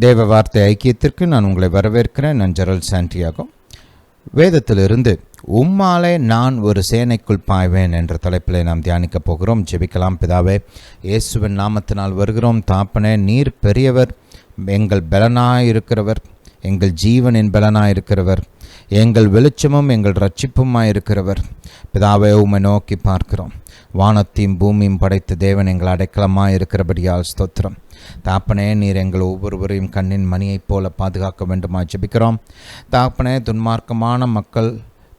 தேவ வார்த்தை ஐக்கியத்திற்கு நான் உங்களை வரவேற்கிறேன். நான் ஜெரல் சாண்டியாகோ. வேதத்திலிருந்து உம்மாலே நான் ஒரு சேனைக்குள் பாய்வேன் என்ற தலைப்பில் நாம் தியானிக்கப் போகிறோம். ஜெபிக்கலாம். பிதாவே, இயேசுவின் நாமத்தினால் வருகிறோம். தாப்பனே, நீர் பெரியவர், எங்கள் பலனாயிருக்கிறவர், எங்கள் ஜீவனின் பலனாயிருக்கிறவர், எங்கள் வெளிச்சமும் எங்கள் இரட்சிப்புமாயிருக்கிறவர். பிதாவே, உம்மை நோக்கி பார்க்கிறோம். வானத்தையும் பூமியும் படைத்த தேவன் எங்கள் அடைக்கலமாக இருக்கிறபடியால் ஸ்தோத்திரம். தாப்பனே, நீர் எங்கள் ஒவ்வொருவரையும் கண்ணின் மணியைப் போல பாதுகாக்க வேண்டுமா ஜெபிக்கிறோம். தாப்பனே, துன்மார்க்கமான மக்கள்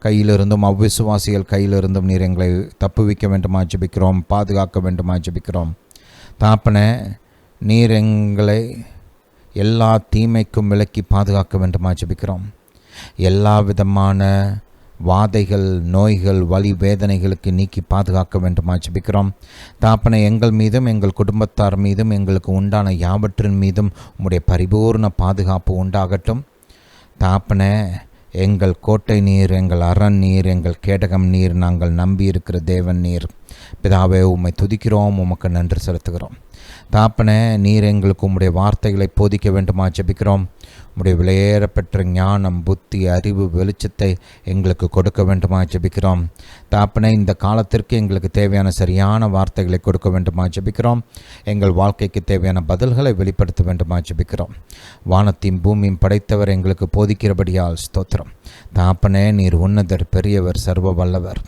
கையிலிருந்தும் அவ்விசுவாசிகள் கையிலிருந்தும் நீர் எங்களை தப்புவிக்க வேண்டுமா ஜெபிக்கிறோம், பாதுகாக்க வேண்டுமா ஜெபிக்கிறோம். தாப்பனே, நீர் எங்களை எல்லா தீமைக்கும் விலக்கி பாதுகாக்க வேண்டுமா ஜெபிக்கிறோம். எல்லா விதமான வாதைகள், நோய்கள், வலி, வேதனைகளுக்கு நீக்கி பாதுகாக்க வேண்டுமா ஜெபிக்கிறோம். தாப்பனை, எங்கள் மீதும் எங்கள் குடும்பத்தார் மீதும் எங்களுக்கு உண்டான யாவற்றின் மீதும் உம்முடைய பரிபூர்ண பாதுகாப்பு உண்டாகட்டும். தாப்பனை, எங்கள் கோட்டை நீர், எங்கள் அரண் நீர், எங்கள் கேடகம் நீர், நாங்கள் நம்பி இருக்கிற தேவன் நீர். பிதாவே, உம்மை துதிக்கிறோம், உமக்கு நன்றி செலுத்துகிறோம். தாப்பனே, நீர் எங்களுக்கு உம்முடைய வார்த்தைகளை போதிக்க வேண்டுமா ஜெபிக்கிறோம். உம்முடைய விலையேறப்பெற்ற ஞானம், புத்தி, அறிவு, வெளிச்சத்தை எங்களுக்கு கொடுக்க வேண்டுமா ஜெபிக்கிறோம். தாப்பனே, இந்த காலத்திற்கு எங்களுக்கு தேவையான சரியான வார்த்தைகளை கொடுக்க வேண்டுமா ஜெபிக்கிறோம். எங்கள் வாழ்க்கைக்கு தேவையான பதில்களை வெளிப்படுத்த வேண்டுமா ஜெபிக்கிறோம். வானத்தையும் பூமியும் படைத்தவர் எங்களுக்கு போதிக்கிறபடியால் ஸ்தோத்திரம். தாப்பனே, நீர் உன்னதர், பெரியவர், சர்வ வல்லவர்.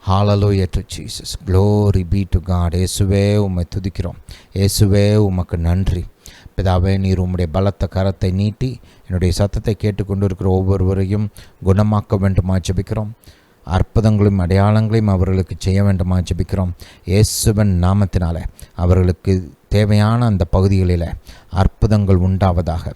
Hallelujah to Jesus. Glory be to God. இயேசுவே, உம்மை துதிக்கிறோம். இயேசுவே, உமக்கு நன்றி. பிதாவே, நீர் உம்முடைய பலத்த கரத்தை நீட்டி என்னுடைய சத்தத்தை கேட்டுக்கொண்டு இருக்கிற ஒவ்வொருவரையும் குணமாக்க வேண்டுமா ஜெபிக்கிறோம். அற்புதங்களையும் அடையாளங்களையும் அவர்களுக்கு செய்ய வேண்டுமா ஜெபிக்கிறோம். இயேசுவின் நாமத்தினாலே அவர்களுக்கு தேவையான அந்த பகுதிகளில் அற்புதங்கள் உண்டாவதாக,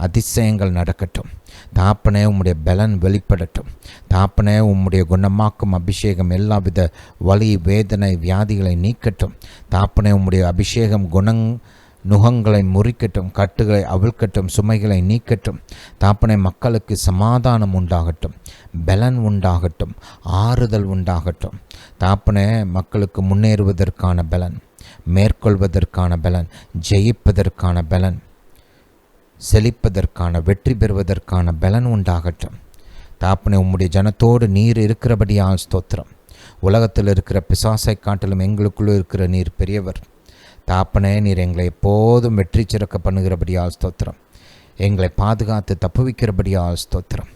அதிசயங்கள் நடக்கட்டும். தாப்பனே, உம்முடைய பலன் வெளிப்படட்டும். தாப்பனே, உம்முடைய குணமாக்கும் அபிஷேகம் எல்லாவித வலி, வேதனை, வியாதிகளை நீக்கட்டும். தாப்பனே, உம்முடைய அபிஷேகம் நுகங்களை முறிக்கட்டும், கட்டுகளை அவிழ்க்கட்டும், சுமைகளை நீக்கட்டும். தாப்பனே, மக்களுக்கு சமாதானம் உண்டாகட்டும், பலன் உண்டாகட்டும், ஆறுதல் உண்டாகட்டும். தாப்பனே, மக்களுக்கு முன்னேறுவதற்கான பலன், மேற்கொள்வதற்கான பலன், ஜெயிப்பதற்கான பலன், செழிப்பதற்கான, வெற்றி பெறுவதற்கான பலன் உண்டாகட்டும். தாப்பனே, உம்முடைய ஜனத்தோடு நீர் இருக்கிறபடியால் ஸ்தோத்திரம். உலகத்தில் இருக்கிற பிசாசை காட்டிலும் எங்களுக்குள்ளே இருக்கிற நீர் பெரியவர். தாப்பனே, நீர் எங்களை எப்போதும் வெற்றி சிறக்க பண்ணுகிறபடியால் ஸ்தோத்திரம். எங்களை பாதுகாத்து தப்புவிக்கிறபடியால் ஸ்தோத்திரம்.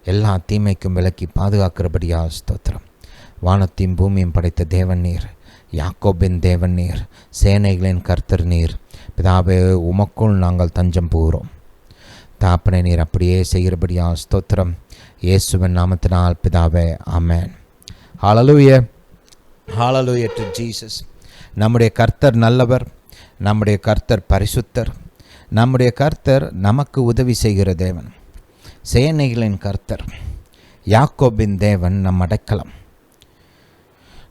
எல்லா தீமைக்கும் விலக்கி பாதுகாக்கிறபடியால் ஸ்தோத்திரம். வானத்தையும் பூமியும் படைத்த தேவன் நீர், யாக்கோபின் தேவன் நீர், சேனைகளின் கர்த்தர் நீர். பிதாவே, உமக்குள் நாங்கள் தஞ்சம் புகுகிறோம். தாப்பனை, நீர் அப்படியே செய்கிறபடியால் ஸ்தோத்திரம். இயேசுவின் நாமத்தினால் பிதாவே, ஆமென். ஹல்லேலூயா. ஹல்லேலூயா டு ஜீசஸ். நம்முடைய கர்த்தர் நல்லவர், நம்முடைய கர்த்தர் பரிசுத்தர், நம்முடைய கர்த்தர் நமக்கு உதவி செய்கிற தேவன், சேனைகளின் கர்த்தர், யாக்கோபின் தேவன் நம் அடைக்கலம்.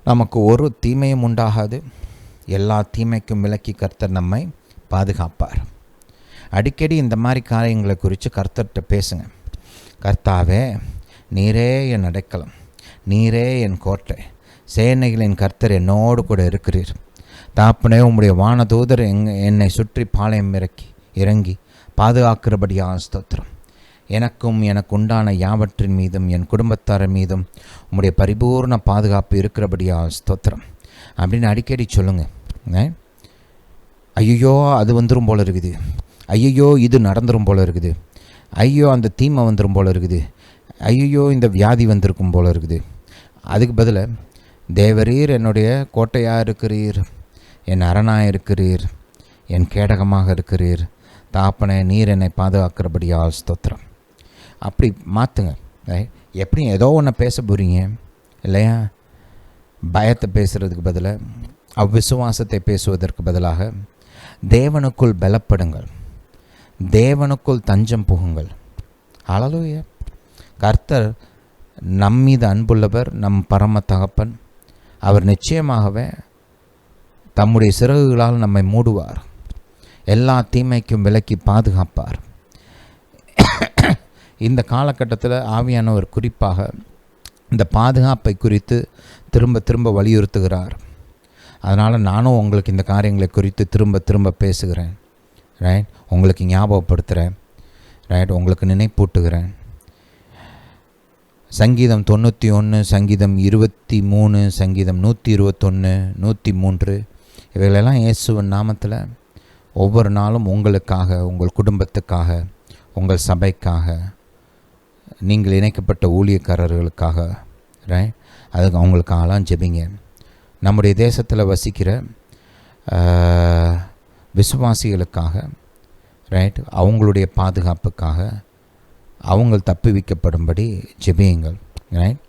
நமக்கு ஒரு தீமையும் உண்டாகாது. எல்லா தீமைக்கும் விலக்கி கர்த்தர் நம்மை பாதுகாப்பார். அடிக்கடி இந்த மாதிரி காரியங்களை குறித்து கர்த்தர்கிட்ட பேசுங்க. கர்த்தாவே, நீரே என் அடைக்கலம், நீரே என் கோட்டை, சேனைகளின் கர்த்தர் என்னோடு கூட இருக்கிறீர். தாப்பனே, உம்முடைய வானதூதர் என்னை சுற்றி பாளையம் இறங்கி பாதுகாக்கிறபடியாக ஸ்தோத்திரம். எனக்கும் எனக்கு உண்டான யாவற்றின் மீதும் என் குடும்பத்தார் மீதும் உம்முடைய பரிபூர்ண பாதுகாப்பு இருக்கிறபடியாக ஸ்தோத்திரம் அப்படின்னு அடிக்கடி சொல்லுங்கள். ஐயோ, அது வந்துடும் போல் இருக்குது, ஐயோ இது நடந்துடும் போல் இருக்குது, ஐயோ அந்த தீமை வந்துடும் போல் இருக்குது, ஐயோ இந்த வியாதி வந்திருக்கும் போல் இருக்குது. அதுக்கு பதிலாக, தேவரீர் என்னுடைய கோட்டையாக இருக்கிறீர், என் அரணாக இருக்கிறீர், என் கேடகமாக இருக்கிறீர். தாப்பனே, நீர் என்னை பாதுகாக்கிறபடியால் ஸ்தோத்திரம். அப்படி மாற்றுங்க. எப்படி ஏதோ ஒன்று பேச போகிறீங்க இல்லையா? பயத்தை பேசுகிறதுக்கு பதிலாக, அவ்விசுவாசத்தை பேசுவதற்கு பதிலாக, தேவனுக்குள் பலப்படுங்கள், தேவனுக்குள் தஞ்சம் புகுங்கள். ஹல்லேலூயா. கர்த்தர் நம்மீது அன்புள்ளவர், நம் பரம தகப்பன். அவர் நிச்சயமாகவே தம்முடைய சிறகுகளால் நம்மை மூடுவார், எல்லா தீமைக்கும் விலக்கி பாதுகாப்பார். இந்த காலகட்டத்தில் ஆவியானவர் குறிப்பாக இந்த பாதுகாப்பை குறித்து திரும்ப திரும்ப வலியுறுத்துகிறார். அதனால் நானும் உங்களுக்கு இந்த காரியங்களை குறித்து திரும்ப திரும்ப பேசுகிறேன். ரைட்? உங்களுக்கு ஞாபகப்படுத்துகிறேன், ரைட், உங்களுக்கு நினைப்பூட்டுகிறேன். சங்கீதம் 91, சங்கீதம் 23, சங்கீதம் 121, 103 இவைகளெல்லாம் இயேசுவின் நாமத்தில் ஒவ்வொரு நாளும் உங்களுக்காக, உங்கள் குடும்பத்துக்காக, உங்கள் சபைக்காக, நீங்கள் இணைக்கப்பட்ட ஊழியக்காரர்களுக்காக, ரைட், அதுக்கு அவங்களுக்காகலாம் ஜெபிங்க. நம்முடைய தேசத்தில் வசிக்கிற விசுவாசிகளுக்காக, ரைட், அவங்களுடைய பாதுகாப்புக்காக, அவங்க தப்புவிக்கப்படும்படி ஜெபியுங்கள், ரைட்.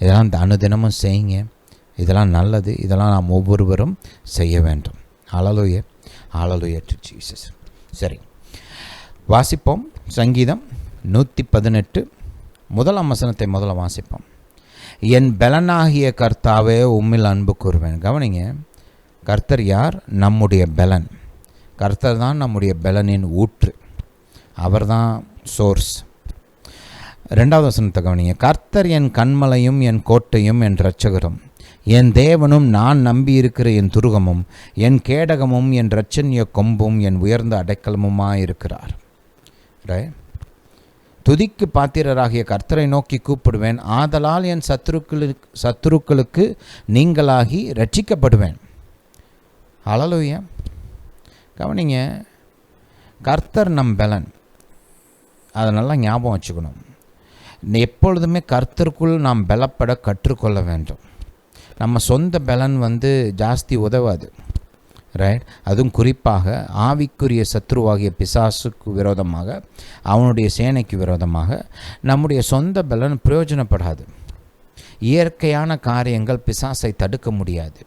இதெல்லாம் அனுதினமும் செய்யுங்க. இதெல்லாம் நல்லது. இதெல்லாம் நாம் ஒவ்வொருவரும் செய்ய வேண்டும். ஹல்லேலூயா, ஹல்லேலூயா டு ஜீசஸ். சரி, வாசிப்போம். சங்கீதம் 118 முதலாம் வசனத்தை முதல்ல வாசிப்போம். என் பலனாகிய கர்த்தாவே உம்மில் அன்பு கூறுவேன். கவனிங்க, கர்த்தர் யார்? நம்முடைய பலன். கர்த்தர் தான் நம்முடைய பலனின் ஊற்று. அவர் தான் சோர்ஸ். 2வது வசனத்தை கவனிங்க. கர்த்தர் என் கன்மலையும் என் கோட்டையும் என் இரட்சகரும் என் தேவனும் நான் நம்பியிருக்கிற என் துருகமும் என் கேடகமும் என் இரட்சணிய கொம்பும் என் உயர்ந்த அடைக்கலமுமாயிருக்கிறார். ரைட். துதிக்கு பாத்திரராகிய கர்த்தரை நோக்கி கூப்பிடுவேன், ஆதலால் என் சத்துருக்களுக்கு நீங்களாகி ரட்சிக்கப்படுவேன். ஹல்லேலூயா. கவனிங்க, கர்த்தர் நம் பலன். அதை நல்லா ஞாபகம் வச்சுக்கணும். எப்பொழுதுமே கர்த்தருக்குள் நாம் பலப்பட கற்றுக்கொள்ள வேண்டும். நம்ம சொந்த பலன் ஜாஸ்தி உதவாது, ரைட். அதுவும் குறிப்பாக ஆவிக்குரிய சத்ருவாகிய பிசாசுக்கு விரோதமாக, அவனுடைய சேனைக்கு விரோதமாக நம்முடைய சொந்த பலன் பிரயோஜனப்படாது. இயற்கையான காரியங்கள் பிசாசை தடுக்க முடியாது.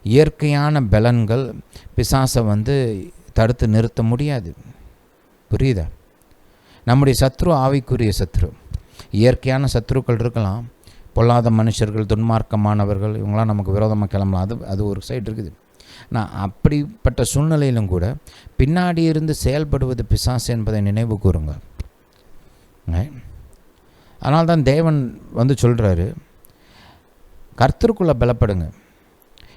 இயற்கையான பலன்கள் பிசாசை தடுத்து நிறுத்த முடியாது. புரியுதா? நம்முடைய சத்ரு ஆவிக்குரிய சத்ரு. இயற்கையான சத்ருக்கள் இருக்கலாம், பொல்லாத மனுஷர்கள், துன்மார்க்கமானவர்கள், இவங்களாம் நமக்கு விரோதமாக கிளம்பலாம். அது ஒரு சைடு இருக்குது. நான் அப்படிப்பட்ட சூழ்நிலையிலும் கூட பின்னாடி இருந்து செயல்படுவது பிசாசு என்பதை நினைவு கூறுங்க. அதனால்தான் தேவன் சொல்கிறாரு, கர்த்தருக்குள்ளே பலப்படுங்க.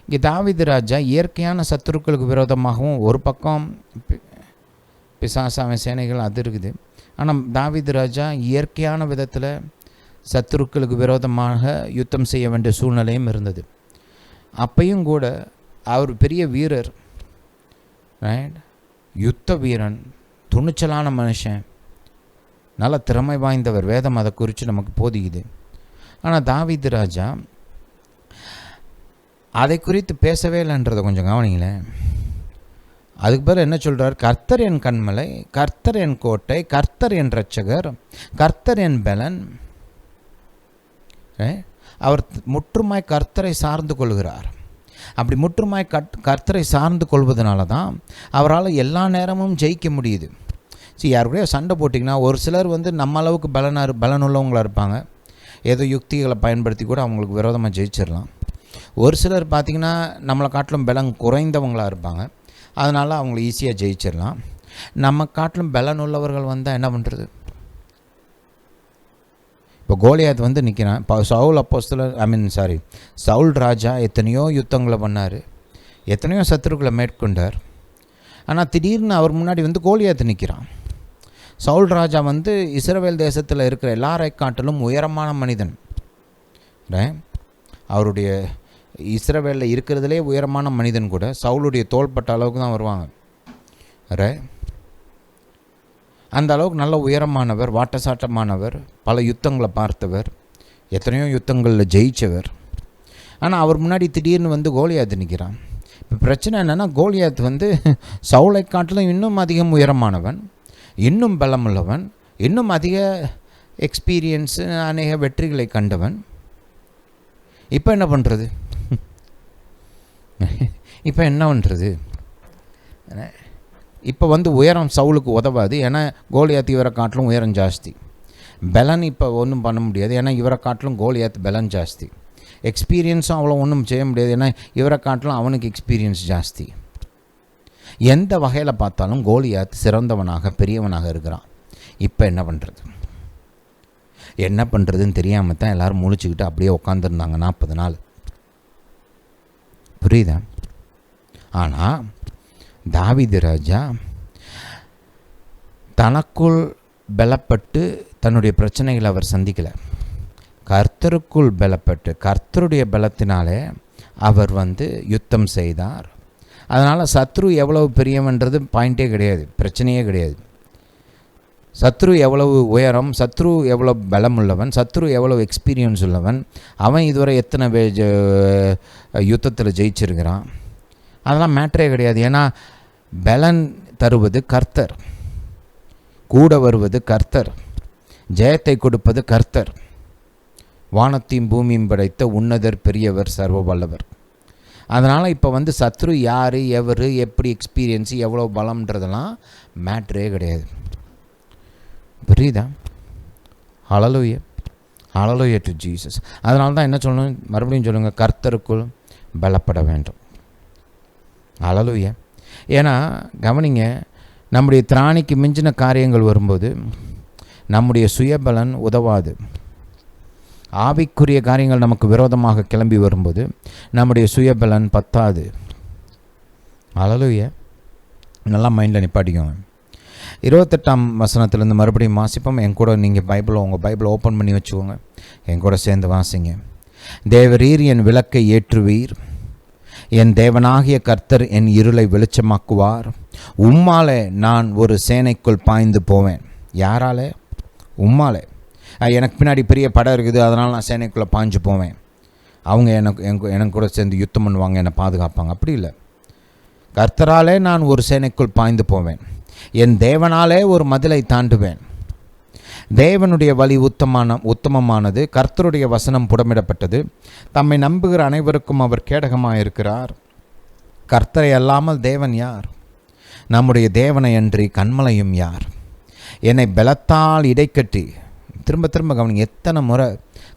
இங்கே தாவீது ராஜா இயற்கையான சத்துருக்களுக்கு விரோதமாகவும், ஒரு பக்கம் பிசாசு அவன் சேனைகள் அது இருக்குது. ஆனால் தாவீது ராஜா இயற்கையான விதத்தில் சத்துருக்களுக்கு விரோதமாக யுத்தம் செய்ய வேண்டிய சூழ்நிலையும் இருந்தது. அப்பையும் கூட அவர் பெரிய வீரர், ரைட், யுத்த வீரன், துணிச்சலான மனுஷன், நல்ல திறமை வாய்ந்தவர். வேதம் அதை குறித்து நமக்கு போதிக்குது. ஆனால் தாவீது ராஜா அதை குறித்து பேசவே இல்லைன்றதை கொஞ்சம் கவனிங்களேன். அதுக்கு பிறகு என்ன சொல்கிறார்? கர்த்தர் என் கன்மலை, கர்த்தர் என் கோட்டை, கர்த்தர் என் இரட்சகர், கர்த்தர் என் பலன். அவர் முற்றுமாய் கர்த்தரை சார்ந்து கொள்கிறார். அப்படி முற்றுமாய் கர்த்தரை சார்ந்து கொள்வதனால தான் அவரால் எல்லா நேரமும் ஜெயிக்க முடியுது. யாருக்கூட சண்டை போட்டிங்கன்னா ஒரு சிலர் நம்ம அளவுக்கு பலனுள்ளவங்களாக இருப்பாங்க. ஏதோ யுக்திகளை பயன்படுத்தி கூட அவங்களுக்கு விரோதமாக ஜெயிச்சிடலாம். ஒரு சிலர் பார்த்திங்கன்னா நம்மளை காட்டிலும் பலம் குறைந்தவங்களாக இருப்பாங்க. அதனால் அவங்கள ஈஸியாக ஜெயிச்சிடலாம். நம்ம காட்டிலும் பலன் உள்ளவர்கள் வந்தால் என்ன பண்ணுறது? இப்போ கோலியாத் நிற்கிறான். இப்போ சவுல் ராஜா எத்தனையோ யுத்தங்களை பண்ணார், எத்தனையோ சத்துருக்களை மேற்கொண்டார். ஆனால் திடீர்னு அவர் முன்னாடி கோலியாத் நிற்கிறான். சவுல் ராஜா இஸ்ரவேல் தேசத்தில் இருக்கிற எல்லாரை காட்டிலும் உயரமான மனிதன். அவருடைய இஸ்ரவேலில் இருக்கிறதுலே உயரமான மனிதன் கூட சவுளுடைய தோள்பட்ட அளவுக்கு தான் வருவாங்க. அந்த அளவுக்கு நல்ல உயரமானவர், வாட்டசாட்டமானவர், பல யுத்தங்களை பார்த்தவர், எத்தனையோ யுத்தங்களில் ஜெயித்தவர். ஆனால் அவர் முன்னாடி திடீர்னு கோலியாத் நிற்கிறான். இப்போ பிரச்சனை என்னென்னா, கோலியாத் சவுளை காட்டிலும் இன்னும் அதிகம் உயரமானவன், இன்னும் பலமுள்ளவன், இன்னும் அதிக எக்ஸ்பீரியன்ஸு, அநேக வெற்றிகளை கண்டவன். இப்போ என்ன பண்ணுறது? இப்போ உயரம் சவுலுக்கு உதவாது. ஏன்னா கோலியாத் இவரை காட்டிலும் உயரம் ஜாஸ்தி. பலன் இப்போ ஒன்றும் பண்ண முடியாது. ஏன்னா இவரை காட்டிலும் கோலியாத் பலன் ஜாஸ்தி. எக்ஸ்பீரியன்ஸும் அவ்வளோ ஒன்றும் செய்ய முடியாது. ஏன்னா இவரை காட்டிலும் அவனுக்கு எக்ஸ்பீரியன்ஸ் ஜாஸ்தி. எந்த வகையில் பார்த்தாலும் கோலியாத் சிறந்தவனாக, பெரியவனாக இருக்கிறான். இப்போ என்ன பண்ணுறதுன்னு தெரியாமல் தான் எல்லோரும் முழிச்சுக்கிட்டு அப்படியே உட்காந்துருந்தாங்க 40 நாள். புரியுதா? ஆனால் தாவீது ராஜா தனக்குள் பலப்பட்டு தன்னுடைய பிரச்சனைகளை அவர் சந்திக்கலை. கர்த்தருக்குள் பலப்பட்டு கர்த்தருடைய பலத்தினாலே அவர் யுத்தம் செய்தார். அதனால் சத்ரு எவ்வளவு பெரியவன்றது பாயிண்ட்டே கிடையாது, பிரச்சனையே கிடையாது. சத்ரு எவ்வளவு உயரம், சத்ரு எவ்வளோ பலம் உள்ளவன், சத்ரு எவ்வளோ எக்ஸ்பீரியன்ஸ் உள்ளவன், அவன் இதுவரை எத்தனை யுத்தத்தில் ஜெயிச்சிருக்கிறான், அதெல்லாம் மேட்டரே கிடையாது. ஏன்னா பலன் தருவது கர்த்தர், கூட வருவது கர்த்தர், ஜெயத்தை கொடுப்பது கர்த்தர். வானத்தையும் பூமியும் படைத்த உன்னதர், பெரியவர், சர்வ வல்லவர். அதனால் இப்போ சத்ரு யார், எவர், எப்படி எக்ஸ்பீரியன்ஸு, எவ்வளோ பலம்ன்றதெல்லாம் மேட்ரே கிடையாது. புரியுதா? ஹல்லேலூயா, ஹல்லேலூயா டு ஜீசஸ். அதனால தான் என்ன சொல்லணும், மறுபடியும் சொல்லுங்கள், கர்த்தருக்குள் பலப்பட வேண்டும். ஹல்லேலூயா. ஏன்னா கவனிங்க, நம்முடைய திராணிக்கு மிஞ்சின காரியங்கள் வரும்போது நம்முடைய சுயபலன் உதவாது. ஆவிக்குரிய காரியங்கள் நமக்கு விரோதமாக கிளம்பி வரும்போது நம்முடைய சுயபலன் பத்தாது. ஹல்லேலூயா. நல்லா மைண்டில் நிப்பாட்டிக்கோங்க. 28ஆம் வசனத்திலேருந்து மறுபடியும் வாசிப்போம். என் கூட நீங்கள் உங்கள் பைபிளை ஓப்பன் பண்ணி வச்சுக்கோங்க, என் கூட சேர்ந்து வாசிங்க. தேவரீர் என் விளக்கை ஏற்றுவீர், என் தேவனாகிய கர்த்தர் என் இருளை வெளிச்சமாக்குவார். உம்மாலே நான் ஒரு சேனைக்குள் பாய்ந்து போவேன். யாராலே? உம்மாலே. எனக்கு பின்னாடி பெரிய படம் இருக்குது, அதனால் நான் சேனைக்குள்ளே பாய்ஞ்சு போவேன். அவங்க எனக்கு கூட சேர்ந்து யுத்தம் பண்ணுவாங்க, என்னை பாதுகாப்பாங்க. அப்படி இல்லை. கர்த்தராலே நான் ஒரு சேனைக்குள் பாய்ந்து போவேன், என் தேவனாலே ஒரு மதிலை தாண்டுவேன். தேவனுடைய வழி உத்தமமானது, கர்த்தருடைய வசனம் புடமிடப்பட்டது. தம்மை நம்புகிற அனைவருக்கும் அவர் கேடகமாக இருக்கிறார். கர்த்தரை அல்லாமல் தேவன் யார்? நம்முடைய தேவனை அன்றி கன்மலையும் யார்? என்னை பலத்தால் இடைக்கட்டி, திரும்ப திரும்ப கவனிங்க, எத்தனை முறை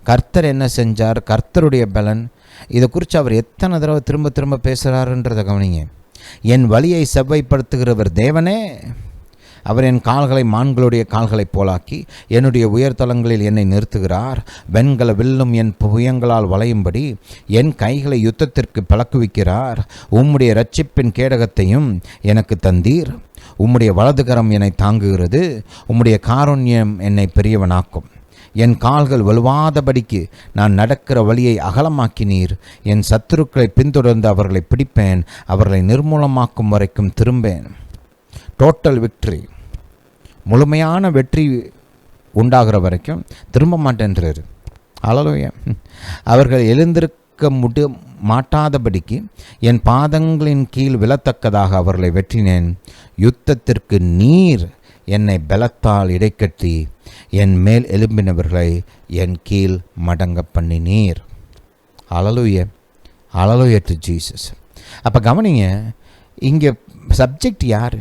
கர்த்தர் என்ன செஞ்சார், கர்த்தருடைய பலன், இதை குறித்து அவர் எத்தனை தடவை திரும்ப திரும்ப பேசுகிறாருன்றதை கவனிங்க. என் வழியை செவ்வாய்ப்படுத்துகிறவர் தேவனே. அவர் என் கால்களை மான்களுடைய கால்களைப் போலாக்கி என்னுடைய உயர்தலங்களில் என்னை நிறுத்துகிறார். வெண்கல வில்லும் என் புயங்களால் வளையும்படி என் கைகளை யுத்தத்திற்கு பழக்குவிக்கிறார். உம்முடைய இரட்சிப்பின் கேடகத்தையும் எனக்கு தந்தீர். உம்முடைய வலதுகரம் என்னை தாங்குகிறது. உம்முடைய காருண்யம் என்னை பெரியவனாக்கும். என் கால்கள் வலுவாதபடிக்கு நான் நடக்கிற வழியை அகலமாக்கினீர். என் சத்துருக்களை பின்தொடர்ந்து அவர்களை பிடிப்பேன், அவர்களை நிர்மூலமாக்கும் வரைக்கும் திரும்பேன். டோட்டல் விக்ட்ரி, முழுமையான வெற்றி உண்டாகிற வரைக்கும் திரும்ப மாட்டேன்றார். ஹல்லேலூயா. அவர்கள் எழுந்திருக்க மாட்டாதபடிக்கு என் பாதங்களின் கீழ் விழத்தக்கதாக அவர்களை வெற்றினேன். யுத்தத்திற்கு நீர் என்னை பலத்தால் இடைக்கட்டி என் மேல் எழும்பினவர்களை என் கீழ் மடங்க பண்ணினீர். ஹல்லேலூயா, ஹல்லேலூயா டு ஜீசஸ். அப்போ கவனிங்க, இங்கே சப்ஜெக்ட் யார்?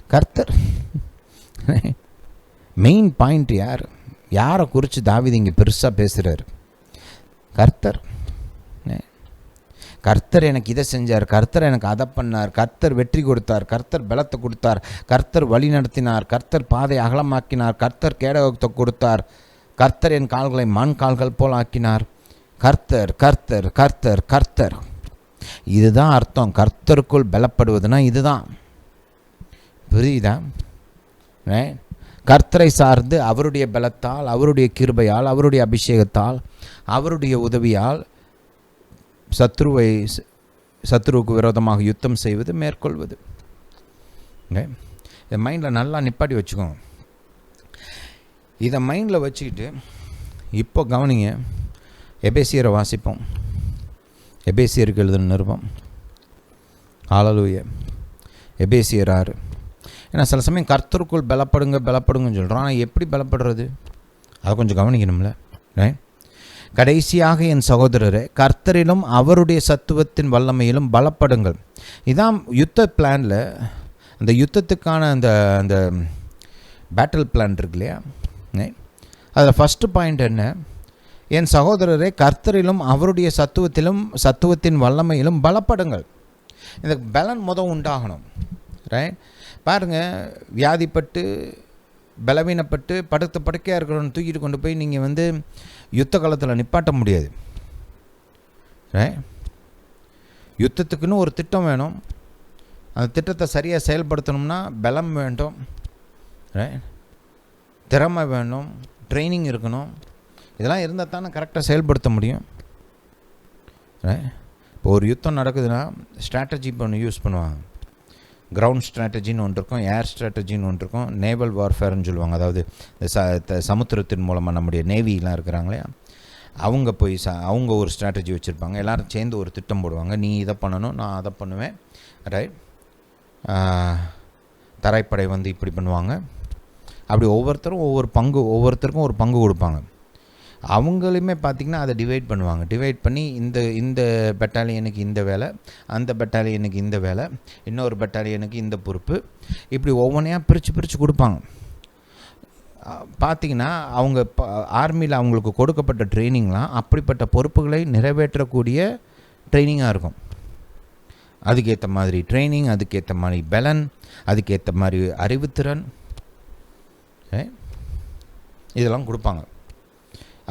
கர்த்தர். மெயின் பாயிண்ட் யார்? யாரை குறித்து தாவீது இங்கே பெருசாக பேசுகிறார்? கர்த்தர். கர்த்தர் எனக்கு இதை செஞ்சார், கர்த்தர் எனக்கு அதை பண்ணார், கர்த்தர் வெற்றி கொடுத்தார், கர்த்தர் பலத்தை கொடுத்தார், கர்த்தர் வழி நடத்தினார், கர்த்தர் பாதை அகலமாக்கினார், கர்த்தர் கேடகத்தை கொடுத்தார், கர்த்தர் என் கால்களை மான் கால்கள் போல் ஆக்கினார். கர்த்தர் கர்த்தர் கர்த்தர் கர்த்தர், இதுதான் அர்த்தம். கர்த்தருக்குள் பலப்படுவதுன்னா இதுதான். புரியுதா? கர்த்தரை சார்ந்து அவருடைய பலத்தால், அவருடைய கிருபையால், அவருடைய அபிஷேகத்தால், அவருடைய உதவியால் சத்ருவுக்கு விரோதமாக யுத்தம் செய்வது, மேற்கொள்வது. இதை மைண்டில் நல்லா நிப்பாட்டி வச்சுக்கோங்க. இதை மைண்டில் வச்சுக்கிட்டு இப்போ கவனிங்க, எபேசியரை வாசிப்போம். எபேசியருக்கு எழுதின நிருபம். ஹல்லேலூயா. எபேசியர் 6. ஏன்னா சில சமயம் கர்த்தருக்குள் பலப்படுங்கன்னு சொல்கிறோம். ஆனால் எப்படி பலப்படுறது, அதை கொஞ்சம் கவனிக்கணும்ல. கடைசியாக என் சகோதரரே, கர்த்தரிலும் அவருடைய சத்துவத்தின் வல்லமையிலும் பலப்படுங்கள். இதான் யுத்த பிளானில், அந்த யுத்தத்துக்கான அந்த பேட்டில் பிளான் இருக்கு இல்லையா, அதில் ஃபஸ்ட்டு பாயிண்ட் என்ன? என் சகோதரரே, கர்த்தரிலும் அவருடைய சத்துவத்தின் வல்லமையிலும் பலப்படுங்கள். இந்த பலன் உண்டாகணும். பாருங்கள், வியாதிப்பட்டு பலவீனப்பட்டு படுக்கையாக இருக்கிறவன்னு தூக்கிட்டு கொண்டு போய் நீங்கள் யுத்த காலத்தில் நிப்பாட்ட முடியாது. யுத்தத்துக்குன்னு ஒரு திட்டம் வேணும். அந்த திட்டத்தை சரியாக செயல்படுத்தணும்னா பலம் வேண்டும், திறமை வேணும், ட்ரைனிங் இருக்கணும். இதெல்லாம் இருந்தால் தானே கரெக்டாக செயல்படுத்த முடியும். இப்போ ஒரு யுத்தம் நடக்குதுன்னா ஸ்ட்ராட்டஜி இப்போ ஒன்று யூஸ் பண்ணுவாங்க. கிரவுண்ட் ஸ்ட்ராட்டஜின்னு ஒன்று இருக்கும், ஏர் ஸ்ட்ராட்டஜின்னு ஒன்று இருக்கும், நேவல் வார்ஃபேர்னு சொல்லுவாங்க. அதாவது சமுத்திரத்தின் மூலமாக நம்முடைய நேவிலாம் இருக்கிறாங்களே அவங்க போய் அவங்க ஒரு ஸ்ட்ராட்டஜி வச்சுருப்பாங்க. எல்லோரும் சேர்ந்து ஒரு திட்டம் போடுவாங்க. நீ இதை பண்ணணும், நான் அதை பண்ணுவேன், ரைட். தரைப்படை வந்து இப்படி பண்ணுவாங்க. அப்படி ஒவ்வொருத்தருக்கும் ஒரு பங்கு கொடுப்பாங்க. அவங்களுமே பார்த்திங்கன்னா அதை டிவைட் பண்ணுவாங்க. டிவைட் பண்ணி இந்த பெட்டாலியனுக்கு இந்த வேலை, அந்த பெட்டாலியனுக்கு இந்த வேலை, இன்னொரு பெட்டாலியனுக்கு இந்த பொறுப்பு, இப்படி ஒவ்வொன்றையாக பிரித்து கொடுப்பாங்க. பார்த்திங்கன்னா அவங்க ஆர்மியில் அவங்களுக்கு கொடுக்கப்பட்ட ட்ரைனிங்லாம் அப்படிப்பட்ட பொறுப்புகளை நிறைவேற்றக்கூடிய ட்ரைனிங்காக இருக்கும். அதுக்கேற்ற மாதிரி ட்ரைனிங், அதுக்கேற்ற மாதிரி பலன், அதுக்கேற்ற மாதிரி அறிவுத்திறன், இதெல்லாம் கொடுப்பாங்க.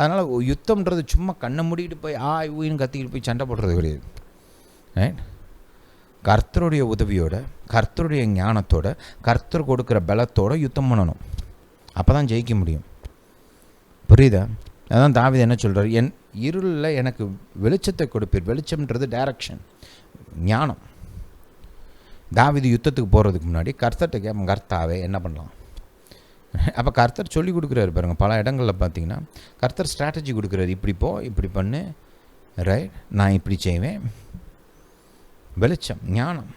அதனால் யுத்தம்ன்றது சும்மா கண்ணை மூடிட்டு போய் ஊயின்னு கத்திக்கிட்டு போய் சண்டை போடுறது கிடையாது. கர்த்தருடைய உதவியோட, கர்த்தருடைய ஞானத்தோட, கர்த்தர் கொடுக்குற பலத்தோடு யுத்தம் பண்ணணும். அப்போ தான் ஜெயிக்க முடியும். புரியுதா? அதான் தாவீது என்ன சொல்கிறார், என் இருளில் எனக்கு வெளிச்சத்தை கொடுப்பீர். வெளிச்சம்ன்றது டைரக்ஷன், ஞானம். தாவீது யுத்தத்துக்கு போகிறதுக்கு முன்னாடி கர்த்தர்கிட்ட கேட்பேன், கர்த்தாவே என்ன பண்ணலாம். அப்போ கர்த்தர் சொல்லி கொடுக்குறாரு பாருங்கள். பல இடங்களில் பார்த்தீங்கன்னா கர்த்தர் ஸ்ட்ராட்டஜி கொடுக்குறாரு. இப்படி போ, இப்படி பண்ணு, ரைட், நான் இப்படி செய்வேன். வெளிச்சம், ஞானம்.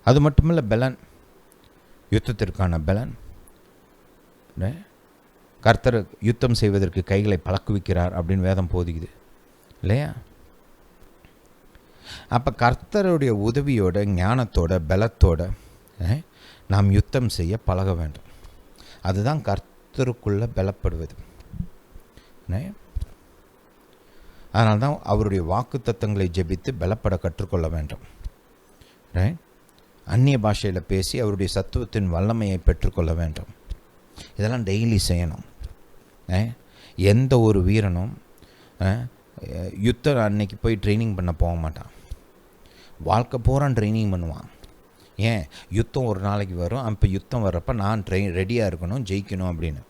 அது மட்டும் இல்லை, பலன், யுத்தத்திற்கான பலன். கர்த்தர் யுத்தம் செய்வதற்கு கைகளை பழக்குவிக்கிறார் அப்படின்னு வேதம் போதிக்குது இல்லையா? அப்போ கர்த்தருடைய உதவியோட, ஞானத்தோட, பலத்தோட நாம் யுத்தம் செய்ய பழக வேண்டும். அதுதான் கர்த்தருக்குள்ளே பலப்படுவது. அதனால தான் அவருடைய வாக்கு தத்தங்களை ஜெபித்து பலப்பட கற்றுக்கொள்ள வேண்டும். அந்நிய பாஷையில் பேசி அவருடைய சத்துவத்தின் வல்லமையை பெற்றுக்கொள்ள வேண்டும். இதெல்லாம் டெய்லி செய்யணும். எந்த ஒரு வீரனும் யுத்தம் அன்னைக்கு போய் ட்ரைனிங் பண்ண போக மாட்டான். வாழ்க்கை பூரா ட்ரைனிங் பண்ணுவான். ஏன்? யுத்தம் ஒரு நாளைக்கு வரும். அப்போ யுத்தம் வர்றப்போ நான் ரெடியாக இருக்கணும், ஜெயிக்கணும் அப்படின்னு.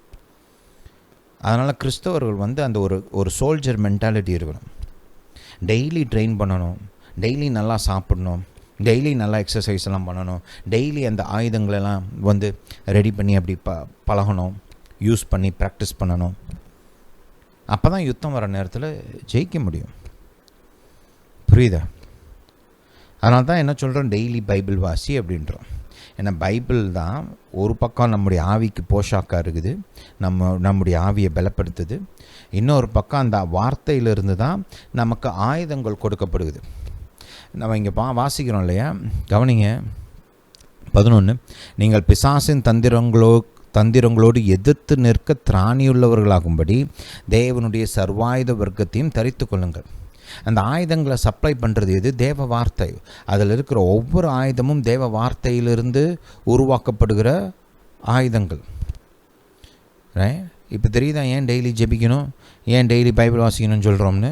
அதனால் கிறிஸ்தவர்கள் வந்து அந்த ஒரு சோல்ஜர் மென்டாலிட்டி இருக்கணும். டெய்லி ட்ரெயின் பண்ணணும், டெய்லி நல்லா சாப்பிடணும், டெய்லி நல்லா எக்ஸசைஸ் எல்லாம் பண்ணணும், டெய்லி அந்த ஆயுதங்களெல்லாம் வந்து ரெடி பண்ணி அப்படி பழகணும், யூஸ் பண்ணி ப்ராக்டிஸ் பண்ணணும். அப்போ தான் யுத்தம் வர நேரத்தில் ஜெயிக்க முடியும். புரியுதா? அதனால தான் என்ன சொல்கிறோம், டெய்லி பைபிள் வாசி அப்படின்றோம். ஏன்னா பைபிள் தான் ஒரு பக்கம் நம்முடைய ஆவிக்கு போஷாக்காக இருக்குது, நம்முடைய ஆவியை பலப்படுத்துது. இன்னொரு பக்கம் அந்த வார்த்தையிலிருந்து தான் நமக்கு ஆயுதங்கள் கொடுக்கப்படுது. நம்ம இங்கே வாசிக்கிறோம் இல்லையா? கவனிங்க 11, நீங்கள் பிசாசின் தந்திரங்களோடு எதிர்த்து நிற்க திராணியுள்ளவர்களாகும்படி தேவனுடைய சர்வாயுத வர்க்கத்தையும் தரித்து கொள்ளுங்கள். அந்த ஆயுதங்களை சப்ளை பண்ணுறது எது? தேவ வார்த்தை. அதில் இருக்கிற ஒவ்வொரு ஆயுதமும் தேவ வார்த்தையிலிருந்து உருவாக்கப்படுகிற ஆயுதங்கள். இப்போ தெரியுதா ஏன் டெய்லி ஜெபிக்கணும், ஏன் டெய்லி பைபிள் வாசிக்கணும்னு சொல்கிறோம்னு?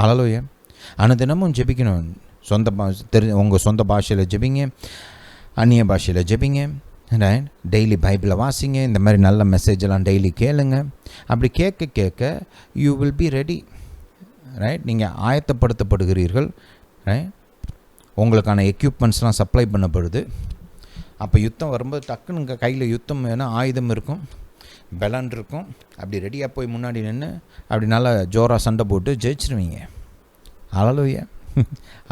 அல்லேலூயா. அனுதினமும் ஜெபிக்கணும். உங்கள் சொந்த பாஷையில் ஜெபிங்க, அந்நிய பாஷையில் ஜெபிங்க, டெய்லி பைபிளை வாசிங்க. இந்த மாதிரி நல்ல மெசேஜெல்லாம் டெய்லி கேளுங்க. அப்படி கேட்க கேட்க you will be ready. Right, நீங்கள் ஆயத்தப்படுத்தப்படுகிறீர்கள். உங்களுக்கான எக்யூப்மெண்ட்ஸ்லாம் சப்ளை பண்ணப்படுது. அப்போ யுத்தம் வரும்போது டக்குன்னு கையில் யுத்தம் வேணால் ஆயுதம் இருக்கும், பலன் இருக்கும். அப்படி ரெடியாக போய் முன்னாடி நின்று அப்படி நல்லா ஜோராக சண்டை போட்டு ஜெயிச்சிருவீங்க. அல்லேலூயா,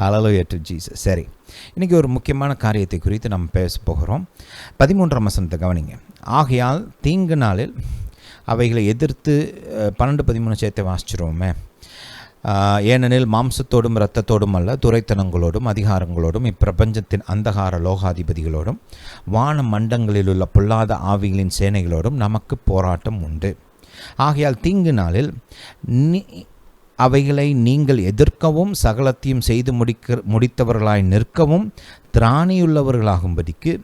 அல்லேலூயா டு ஜீசஸ். சரி, இன்றைக்கி ஒரு முக்கியமான காரியத்தை குறித்து நம்ம பேச போகிறோம். 13ஆம் வசனத்தை கவனிங்க. ஆகையால் தீங்கு நாளில் அவைகளை எதிர்த்து 12-13 சேர்த்து வாசிச்சிருவோமே. ஏனெனில் மாம்சத்தோடும் இரத்தத்தோடும் அல்ல, துரைத்தனங்களோடும் அதிகாரங்களோடும் இப்பிரபஞ்சத்தின் அந்தகார லோகாதிபதிகளோடும் வான மண்டங்களில் உள்ள பொல்லாத ஆவிகளின் சேனைகளோடும் நமக்கு போராட்டம் உண்டு. ஆகையால் தீங்கு நாளில் அவைகளை நீங்கள் எதிர்க்கவும் சகலத்தையும் செய்து முடித்தவர்களாய் நிற்கவும் திராணியுள்ளவர்களாகும்படிக்கு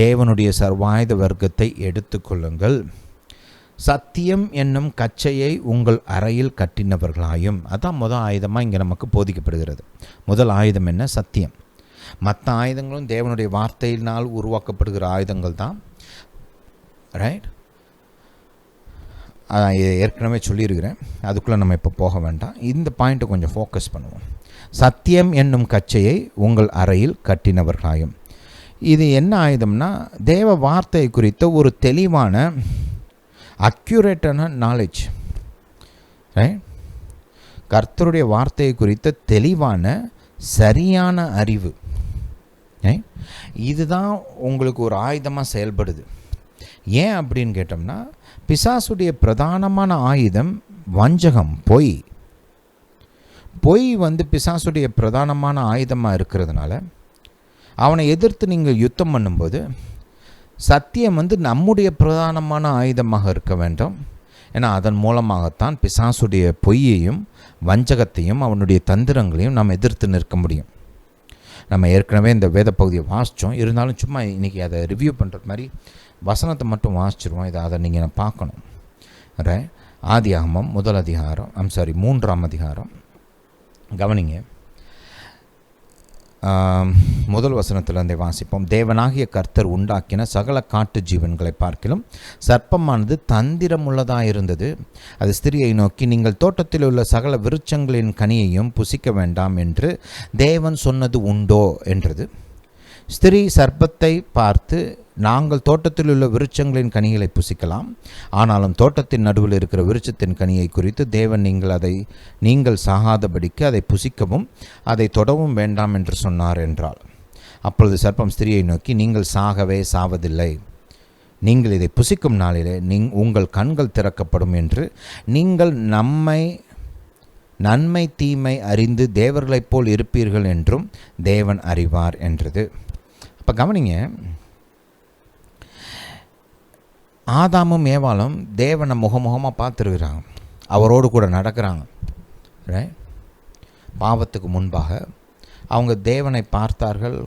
தேவனுடைய சர்வாயுத வர்க்கத்தை எடுத்துக்கொள்ளுங்கள். சத்தியம் என்னும் கச்சையை உங்கள் அறையில் கட்டினவர்களாயும். அதான் முதல் ஆயுதமாக இங்கே நமக்கு போதிக்கப்படுகிறது. முதல் ஆயுதம் என்ன? சத்தியம். மற்ற ஆயுதங்களும் தேவனுடைய வார்த்தையினால் உருவாக்கப்படுகிற ஆயுதங்கள் தான். ரைட்? ஏற்கனவே சொல்லியிருக்கிறேன், அதுக்குள்ளே நம்ம இப்போ போக வேண்டாம். இந்த பாயிண்ட்டை கொஞ்சம் ஃபோக்கஸ் பண்ணுவோம். சத்தியம் என்னும் கச்சையை உங்கள் அறையில் கட்டினவர்களாயும். இது என்ன ஆயுதம்னா, தேவ வார்த்தை குறித்த ஒரு தெளிவான அக்யூரேட்டான நாலேஜ். ரைட்? கர்த்தருடைய வார்த்தையை குறித்த தெளிவான சரியான அறிவு. இதுதான் உங்களுக்கு ஒரு ஆயுதமாக செயல்படுது. ஏன் அப்படின்னு கேட்டோம்னா, பிசாசுடைய பிரதானமான ஆயுதம் வஞ்சகம், பொய். பொய் பிசாசுடைய பிரதானமான ஆயுதமாக இருக்கிறதுனால அவனை எதிர்த்து நீங்கள் யுத்தம் பண்ணும்போது சத்தியம் நம்முடைய பிரதானமான ஆயுதமாக இருக்க வேண்டும். ஏன்னா அதன் மூலமாகத்தான் பிசாசுடைய பொய்யையும் வஞ்சகத்தையும் அவனுடைய தந்திரங்களையும் நாம் எதிர்த்து நிற்க முடியும். நம்ம ஏற்கனவே இந்த வேத பகுதியை வாசித்தோம், இருந்தாலும் சும்மா இன்றைக்கி அதை ரிவ்யூ பண்ணுறது மாதிரி வசனத்தை மட்டும் வாசிச்சிருவோம். அதை நீங்கள் பார்க்கணும். ஆதியாகமம் 3ஆம் அதிகாரம் கவனிங்க. முதல் வசனத்திலிருந்தே வாசிப்போம். தேவனாகிய கர்த்தர் உண்டாக்கின சகல காட்டு ஜீவன்களை பார்க்கிலும் சர்ப்பமானது தந்திரமுள்ளதாக இருந்தது. அது ஸ்திரியை நோக்கி, நீங்கள் தோட்டத்தில் உள்ள சகல விருட்சங்களின் கனியையும் புசிக்க வேண்டாம் என்று தேவன் சொன்னது உண்டோ என்றது. ஸ்திரீ சர்ப்பத்தை பார்த்து, நாங்கள் தோட்டத்தில் உள்ள விருட்சங்களின் கனிகளை புசிக்கலாம், ஆனாலும் தோட்டத்தின் நடுவில் இருக்கிற விருட்சத்தின் கனியை குறித்து தேவன் நீங்கள் சாகாதபடிக்கு அதை புசிக்கவும் அதை தொடவும் வேண்டாம் என்று சொன்னார் என்றாள். அப்பொழுது சர்ப்பம் ஸ்திரியை நோக்கி, நீங்கள் சாகவே சாவதில்லை, நீங்கள் இதை புசிக்கும் நாளிலே உங்கள் கண்கள் திறக்கப்படும் என்று நீங்கள் நன்மை தீமை அறிந்து தேவர்களைப் போல் இருப்பீர்கள் என்றும் தேவன் அறிவார் என்றது. இப்போ கவனிங்க, ஆதாமும் ஏவாளும் தேவனை முகமுகமாக பார்த்துருக்குறாங்க, அவரோடு கூட நடக்கிறாங்க. பாவத்துக்கு முன்பாக அவங்க தேவனை பார்த்தார்கள்,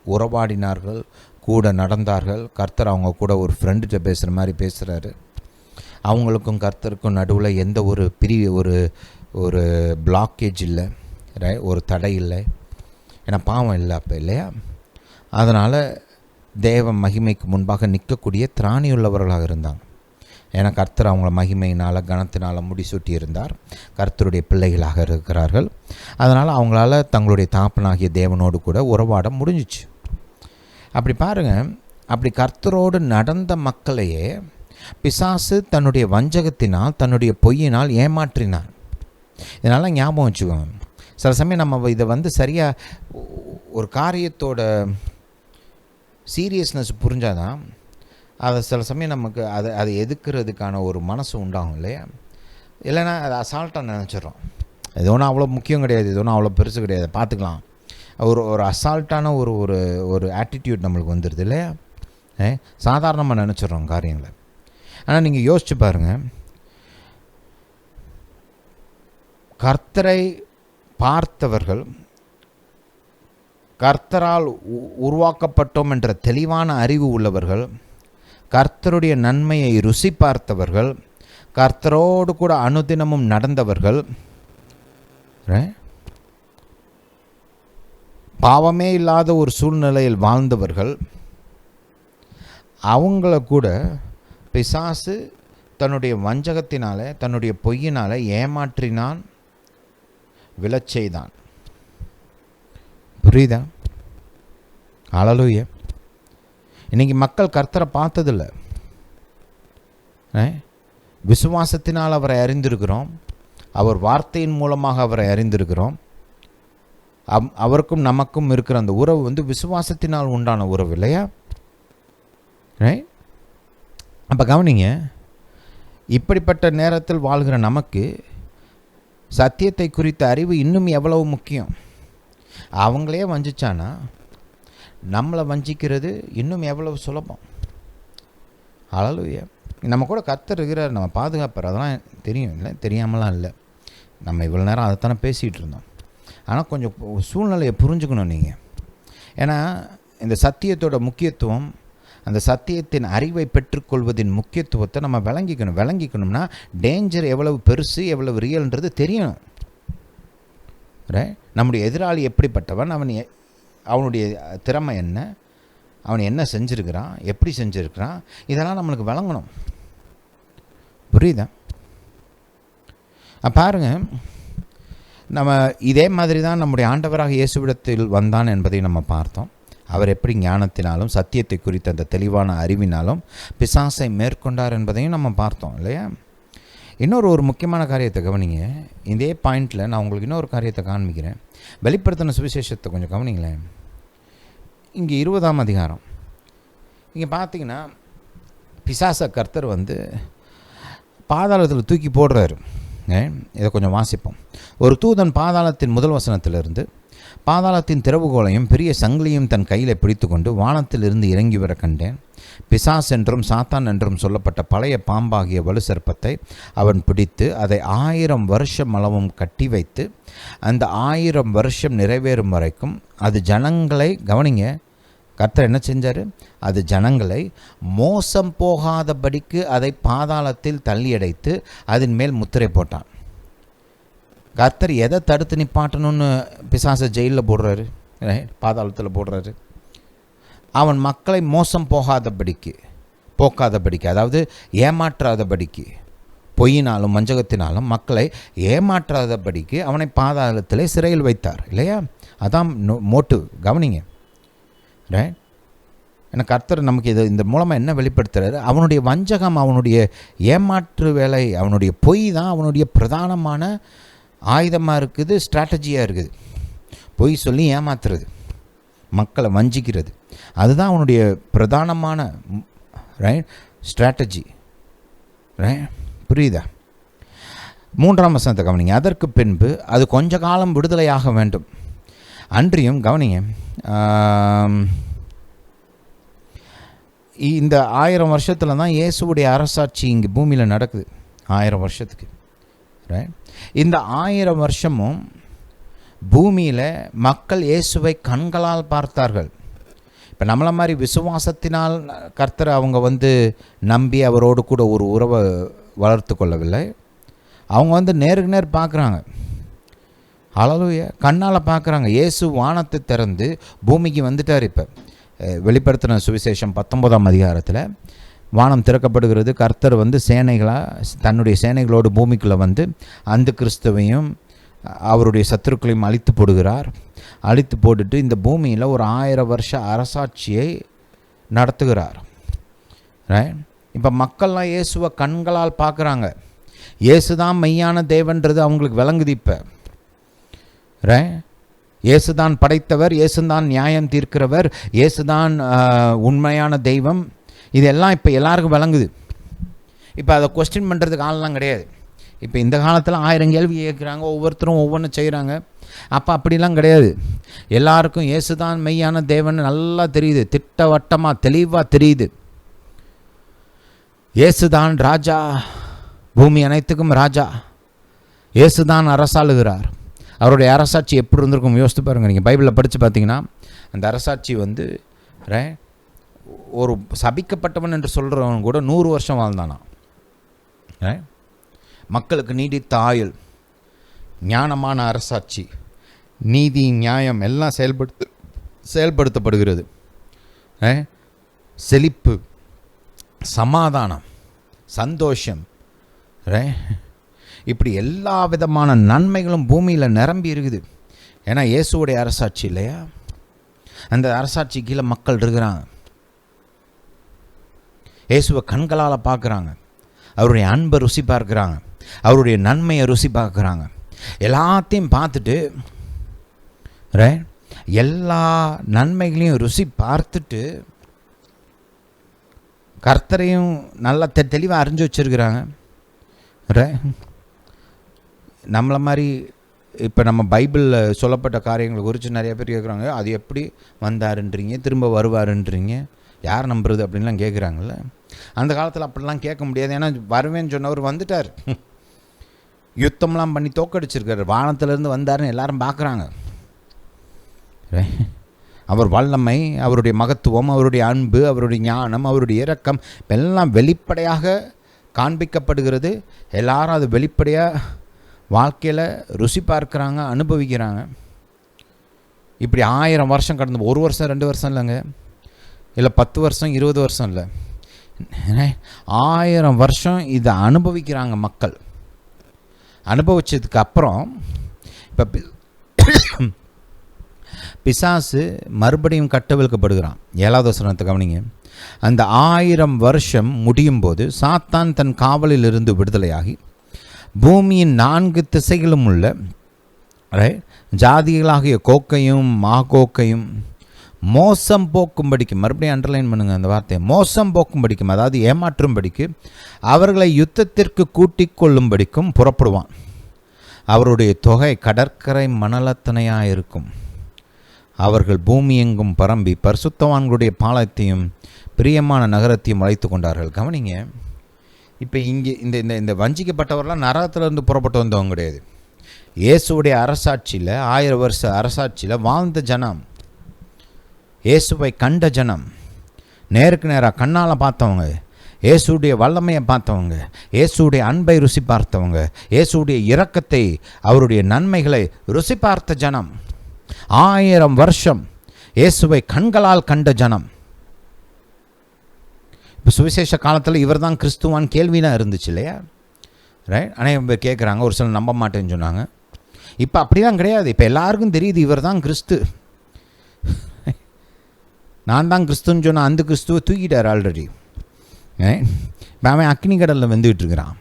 உறவாடினார்கள், கூட நடந்தார்கள். கர்த்தர் அவங்க கூட ஒரு ஃப்ரெண்டுகிட்ட பேசுகிற மாதிரி பேசுகிறாரு. அவங்களுக்கும் கர்த்தருக்கும் நடுவில் எந்த ஒரு ஒரு பிளாக்கேஜ் இல்லை, ஒரு தடை இல்லை. ஏன்னா பாவம் இல்லை அப்போ, இல்லையா? அதனால் தேவ மகிமைக்கு முன்பாக நிற்கக்கூடிய திராணியுள்ளவர்களாக இருந்தாங்க. ஏன்னா கர்த்தர் அவங்கள மகிமையினால் கனத்தினால் முடிசூட்டி இருந்தார். கர்த்தருடைய பிள்ளைகளாக இருக்கிறார்கள். அதனால் அவங்களால தங்களுடைய தாப்பனாகிய தேவனோடு கூட உறவாட முடிஞ்சிச்சு. அப்படி பாருங்கள், அப்படி கர்த்தரோடு நடந்த மக்களையே பிசாசு தன்னுடைய வஞ்சகத்தினால் தன்னுடைய பொய்யினால் ஏமாற்றினார். இதனால் ஞாபகம் வச்சுக்கோங்க. சில சமயம் நம்ம இதை சரியாக ஒரு காரியத்தோட சீரியஸ்னஸ் புரிஞ்சாதான் அதை சில சமயம் நமக்கு அதை எதுக்கிறதுக்கான ஒரு மனசு உண்டாகும், இல்லையா? இல்லைன்னா அதை அசால்ட்டாக நினச்சிட்றோம். இது ஒன்றும் அவ்வளோ முக்கியம் கிடையாது, இது ஒன்றும் அவ்வளோ பெருசு கிடையாது, பார்த்துக்கலாம். ஒரு அசால்ட்டான ஒரு ஆட்டிடியூட் நம்மளுக்கு வந்துடுது, இல்லையா? சாதாரணமாக நினச்சிட்றோம் காரியங்களை. ஆனால் நீங்கள் யோசிச்சு பாருங்கள், கர்த்தரை பார்த்தவர்கள், கர்த்தரால் உருவாக்கப்பட்டோம் என்ற தெளிவான அறிவு உள்ளவர்கள், கர்த்தருடைய நன்மையை ருசி பார்த்தவர்கள், கர்த்தரோடு கூட அனுதினமும் நடந்தவர்கள், பாவமே இல்லாத ஒரு சூழ்நிலையில் வாழ்ந்தவர்கள், அவங்கள கூட பிசாசு தன்னுடைய வஞ்சகத்தினால தன்னுடைய பொய்யினால் ஏமாற்றினான், விழச்செய்தான். புரியுதா? ஹல்லேலூயா. இன்றைக்கி மக்கள் கர்த்தரை பார்த்ததில்லை. விசுவாசத்தினால் அவரை அறிந்திருக்கிறோம், அவர் வார்த்தையின் மூலமாக அவரை அறிந்திருக்கிறோம். அவருக்கும் நமக்கும் இருக்கிற அந்த உறவு விசுவாசத்தினால் உண்டான உறவு, இல்லையா? அப்போ கவனிங்க, இப்படிப்பட்ட நேரத்தில் வாழ்கிற நமக்கு சத்தியத்தை குறித்த அறிவு இன்னும் எவ்வளவு முக்கியம். அவங்களே வஞ்சிச்சானா நம்மளை வஞ்சிக்கிறது இன்னும் எவ்வளவு சுலபம். ஹல்லேலூயா. நம்ம கூட கர்த்தர் இருக்கிறார், நம்ம பாதுகாப்பார், அதெல்லாம் தெரியும், இல்லை தெரியாமலாம் இல்லை. நம்ம இவ்வளோ நேரம் அதைத்தானே பேசிகிட்டு இருந்தோம். ஆனால் கொஞ்சம் சூழ்நிலையை புரிஞ்சுக்கணும் நீங்கள். ஏன்னா இந்த சத்தியத்தோட முக்கியத்துவம், அந்த சத்தியத்தின் அறிவை பெற்றுக்கொள்வதின் முக்கியத்துவத்தை நம்ம விளங்கிக்கணும்னா டேஞ்சர் எவ்வளவு பெருசு எவ்வளவு ரியல்ன்றது தெரியணும். நம்முடைய எதிராளி எப்படிப்பட்டவன், அவனுடைய திறமை என்ன, அவன் என்ன செஞ்சுருக்கிறான், எப்படி செஞ்சுருக்கிறான், இதெல்லாம் நம்மளுக்கு விளங்கணும். புரியுதா? பாருங்க, நம்ம இதே மாதிரி தான் நம்முடைய ஆண்டவராக இயேசுவிடத்தில் வந்தான் என்பதை நம்ம பார்த்தோம். அவர் எப்படி ஞானத்தினாலும் சத்தியத்தை குறித்த அந்த தெளிவான அறிவினாலும் பிசாசை மேற்கொண்டார் என்பதையும் நம்ம பார்த்தோம் இல்லையா? ஒரு முக்கியமான காரியத்தை கவனிங்க. இதே பாயிண்டில் நான் உங்களுக்கு இன்னொரு காரியத்தை காண்பிக்கிறேன். வெளிப்படுத்தின சுவிசேஷத்தை கொஞ்சம் கவனிங்களேன். இங்கே 20ஆம் அதிகாரம் இங்கே பார்த்தீங்கன்னா பிசாச கர்த்தர் பாதாளத்தில் தூக்கி போடுறாரு. இதை கொஞ்சம் வாசிப்போம். ஒரு தூதன் பாதாளத்தின் முதல் வசனத்திலிருந்து பாதாளத்தின் திறவுகோலையும் பெரிய சங்கிலியும் தன் கையில் பிடித்து கொண்டு வானத்திலிருந்து இறங்கி வர கண்டேன். பிசாஸ் என்றும் சாத்தான் என்றும் சொல்லப்பட்ட பழைய பாம்பாகிய வலு சர்ப்பத்தை அவன் பிடித்து அதை 1000 வருஷம் அளவும் கட்டி வைத்து அந்த 1000 வருஷம் நிறைவேறும் வரைக்கும் அது ஜனங்களை, கவனிங்க, கர்த்தர் என்ன செஞ்சார்? அது ஜனங்களை மோசம் போகாதபடிக்கு அதை பாதாளத்தில் தள்ளியடைத்து அதன் மேல் முத்திரை போட்டான். கர்த்தர் எதை தடுத்து நிப்பாட்டணும்னு பிசாசை ஜெயிலில் போடுறாரு, பாதாளத்தில் போடுறாரு? அவன் மக்களை மோசம் போக்காதபடிக்கு, அதாவது ஏமாற்றாதபடிக்கு, பொய்யினாலும் வஞ்சகத்தினாலும் மக்களை ஏமாற்றாதபடிக்கு அவனை பாதாளத்தில் சிறையில் வைத்தார் இல்லையா? அதான் மோட்டிவ். கவனிங்க, ரைட்? எனக்கு கர்த்தர் நமக்கு இந்த மூலமாக என்ன வெளிப்படுத்துறாரு? அவனுடைய வஞ்சகம், அவனுடைய ஏமாற்று வேலை, அவனுடைய பொய் தான் அவனுடைய பிரதானமான ஆயுதமாக இருக்குது, ஸ்ட்ராட்டஜியாக இருக்குது. பொய் சொல்லி ஏமாத்துறது, மக்களை வஞ்சிக்கிறது, அதுதான் அவனுடைய பிரதானமான ரைட் ஸ்ட்ராட்டஜி. ரைட்? புரியுதா? 3ஆம் வசனத்தை கவனிங்க. அதற்கு பின்பு அது கொஞ்ச காலம் விடுதலையாக வேண்டும். அன்றியும் கவனிங்க, இந்த 1000 வருஷத்தில் தான் இயேசுடைய அரசாட்சி இங்கே பூமியில் நடக்குது. 1000 வருஷத்துக்கு. ரைட்? இந்த 1000 வருஷமும் பூமியில் மக்கள் இயேசுவை கண்களால் பார்த்தார்கள். இப்போ நம்மளை மாதிரி விசுவாசத்தினால் கர்த்தரை அவங்க நம்பி அவரோடு கூட ஒரு உறவை வளர்த்து கொள்ளவில்லை. அவங்க நேருக்கு நேர் பார்க்குறாங்க. ஹல்லேலூயா! கண்ணால் பார்க்குறாங்க. இயேசு வானத்தை திறந்து பூமிக்கு வந்துட்டார். இப்போ வெளிப்படுத்தின சுவிசேஷம் 19ஆம் அதிகாரத்தில் வானம் திறக்கப்படுகிறது. கர்த்தர் தன்னுடைய சேனைகளோடு பூமிக்குள்ளே அந்த கிறிஸ்துவையும் அவருடைய சத்துருக்களையும் அழித்து போடுகிறார். அழித்து போட்டுட்டு இந்த பூமியில் ஒரு 1000 வருஷ அரசாட்சியை நடத்துகிறார். ரைட்? இப்போ மக்கள்லாம் இயேசுவை கண்களால் பார்க்குறாங்க. இயேசு தான் மெய்யான தேவன்றது அவங்களுக்கு விளங்குது. இப்போ ரைட்? இயேசுதான் படைத்தவர், இயேசுதான் நியாயம் தீர்க்கிறவர், இயேசுதான் உண்மையான தெய்வம். இதெல்லாம் இப்போ எல்லாருக்கும் விளங்குது. இப்போ அதை கொஸ்டின் பண்ணுறதுக்கு ஆள்லாம் கிடையாது. இப்போ இந்த காலத்தில் 1000 கேள்வி கேட்குறாங்க, ஒவ்வொருத்தரும் ஒவ்வொன்றும் செய்கிறாங்க. அப்போ அப்படிலாம் கிடையாது. எல்லாருக்கும் இயேசுதான் மெய்யான தேவன் நல்லா தெரியுது, திட்டவட்டமாக தெளிவாக தெரியுது. இயேசுதான் ராஜா, பூமி அனைத்துக்கும் ராஜா. இயேசுதான் அரசாளுகிறார். அவருடைய அரசாட்சி எப்படி இருந்திருக்கும் யோசித்து பாருங்கள். நீங்கள் பைபிளில் படித்து பார்த்தீங்கன்னா அந்த அரசாட்சி ஒரு சபிக்கப்பட்டவன் என்று சொல்கிறவன் கூட 100 வருஷம் வாழ்ந்தானா. மக்களுக்கு நீடித்த ஆயுள், ஞானமான அரசாட்சி, நீதி, நியாயம் எல்லாம் செயல்படுத்தப்படுகிறது. செழிப்பு, சமாதானம், சந்தோஷம், இப்படி எல்லா விதமான நன்மைகளும் பூமியில் நிரம்பி இருக்குது. ஏன்னா இயேசுடைய அரசாட்சி இல்லையா? அந்த அரசாட்சி கீழே மக்கள் இருக்கிறாங்க. இயேசுவை கண்களால் பார்க்குறாங்க, அவருடைய அன்பை ருசி பார்க்குறாங்க, அவருடைய நன்மையை ருசி பார்க்குறாங்க. எல்லாத்தையும் பார்த்துட்டு எல்லா நன்மைகளையும் ருசி பார்த்துட்டு கர்த்தரையும் நல்லா தெளிவாக அறிஞ்சு வச்சுருக்கிறாங்க. நம்மளை மாதிரி இப்போ நம்ம பைபிளில் சொல்லப்பட்ட காரியங்களை குறித்து நிறைய பேர் கேட்குறாங்க. அது எப்படி வந்தாருன்றீங்க, திரும்ப வருவாருன்றீங்க, யார் நம்புறது அப்படின்லாம் கேட்குறாங்கல்ல. அந்த காலத்தில் அப்படிலாம் கேட்க முடியாது. ஏன்னா வருவேன்னு சொன்னவர் வந்துட்டார், யுத்தம்லாம் பண்ணி தோக்கடிச்சிருக்காரு, வானத்திலேருந்து வந்தாருன்னு எல்லாரும் பார்க்குறாங்க. அவர் வல்லமை, அவருடைய மகத்துவம், அவருடைய அன்பு, அவருடைய ஞானம், அவருடைய இரக்கம் எல்லாம் வெளிப்படையாக காண்பிக்கப்படுகிறது. எல்லாரும் அது வெளிப்படையாக வாழ்க்கையில் ருசி பார்க்குறாங்க, அனுபவிக்கிறாங்க. இப்படி 1000 வருஷம் கடந்து, 1 வருஷம் 2 வருஷம் இல்லைங்க, இல்லை 10 வருஷம் 20 வருஷம் இல்லை, 1000 வருஷம் இதை அனுபவிக்கிறாங்க மக்கள். அனுபவிச்சதுக்கு அப்புறம் இப்போ பிசாசு மறுபடியும் கட்டவிழ்க்கப்படுகிறான். 7வது வசனத்தை கவனிங்க. அந்த 1000 வருஷம் முடியும் போது சாத்தான் தன் காவலில் இருந்து விடுதலையாகி பூமியின் 4 திசைகளும் உள்ள ஜாதிகளாகிய கோக்கையும் மாகோக்கையும் மோசம் போக்கும்படிக்கும், மறுபடியும் அண்டர்லைன் பண்ணுங்க அந்த வார்த்தையை, மோசம் போக்கும்படிக்கும், அதாவது ஏமாற்றும்படிக்கு அவர்களை யுத்தத்திற்கு கூட்டிக் கொள்ளும்படிக்கும் புறப்படுவான். அவருடைய தொகை கடற்கரை மணலத்தனையாக இருக்கும். அவர்கள் பூமி எங்கும் பரம்பி பரிசுத்தவான்களுடைய பாலத்தையும் பிரியமான நகரத்தையும் அழைத்து கொண்டார்கள். கவனிங்க, இப்போ இங்கே இந்த இந்த இந்த வஞ்சிக்கப்பட்டவர்களாம் நரகத்திலிருந்து புறப்பட்டு வந்தவங்க கிடையாது. இயேசுடைய அரசாட்சியில், 1000 வருஷ அரசாட்சியில் வாழ்ந்த ஜனம், இயேசுவை கண்ட ஜனம், நேருக்கு நேராக கண்ணால் பார்த்தவங்க, இயேசுடைய வல்லமையை பார்த்தவங்க, இயேசுடைய அன்பை ருசி பார்த்தவங்க, இயேசுடைய இரக்கத்தை, அவருடைய நன்மைகளை ருசி பார்த்த ஜனம், 1000 வருஷம் இயேசுவை கண்களால் கண்ட ஜனம். இப்போ சுவிசேஷ காலத்தில் இவர் தான் கிறிஸ்துவான் கேள்விலாம் இருந்துச்சு இல்லையா? ரைட். அநேகம் பேர் கேட்குறாங்க, ஒரு சிலர் நம்ப மாட்டேன்னு சொன்னாங்க. இப்போ அப்படிலாம் கிடையாது. இப்போ எல்லாருக்கும் தெரியுது இவர் தான் கிறிஸ்து. நான் தான் கிறிஸ்துன்னு சொன்னால் அந்த கிறிஸ்துவை தூக்கிட்டார் ஆல்ரெடி. இப்போ அவன் அக்னி கடலில் வந்துக்கிட்டு இருக்கிறான்.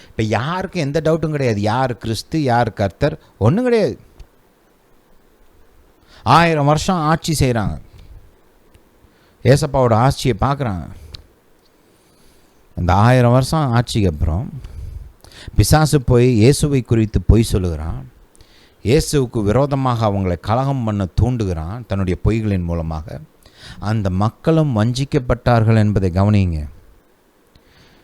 இப்போ யாருக்கும் எந்த டவுட்டும் கிடையாது, யார் கிறிஸ்து யார் கர்த்தர் ஒன்றும் கிடையாது. 1000 வருஷம் ஆட்சி செய்கிறாங்க, ஏசப்பாவோட ஆட்சியை பார்க்குறாங்க. அந்த 1000 வருஷம் ஆட்சிக்கு அப்புறம் பிசாசு போய் இயேசுவை குறித்து பொய் சொல்லுகிறான். இயேசுவுக்கு விரோதமாக அவங்களை கலகம் பண்ண தூண்டுகிறான் தன்னுடைய பொய்களின் மூலமாக. அந்த மக்களும் வஞ்சிக்கப்பட்டார்கள் என்பதை கவனிங்க.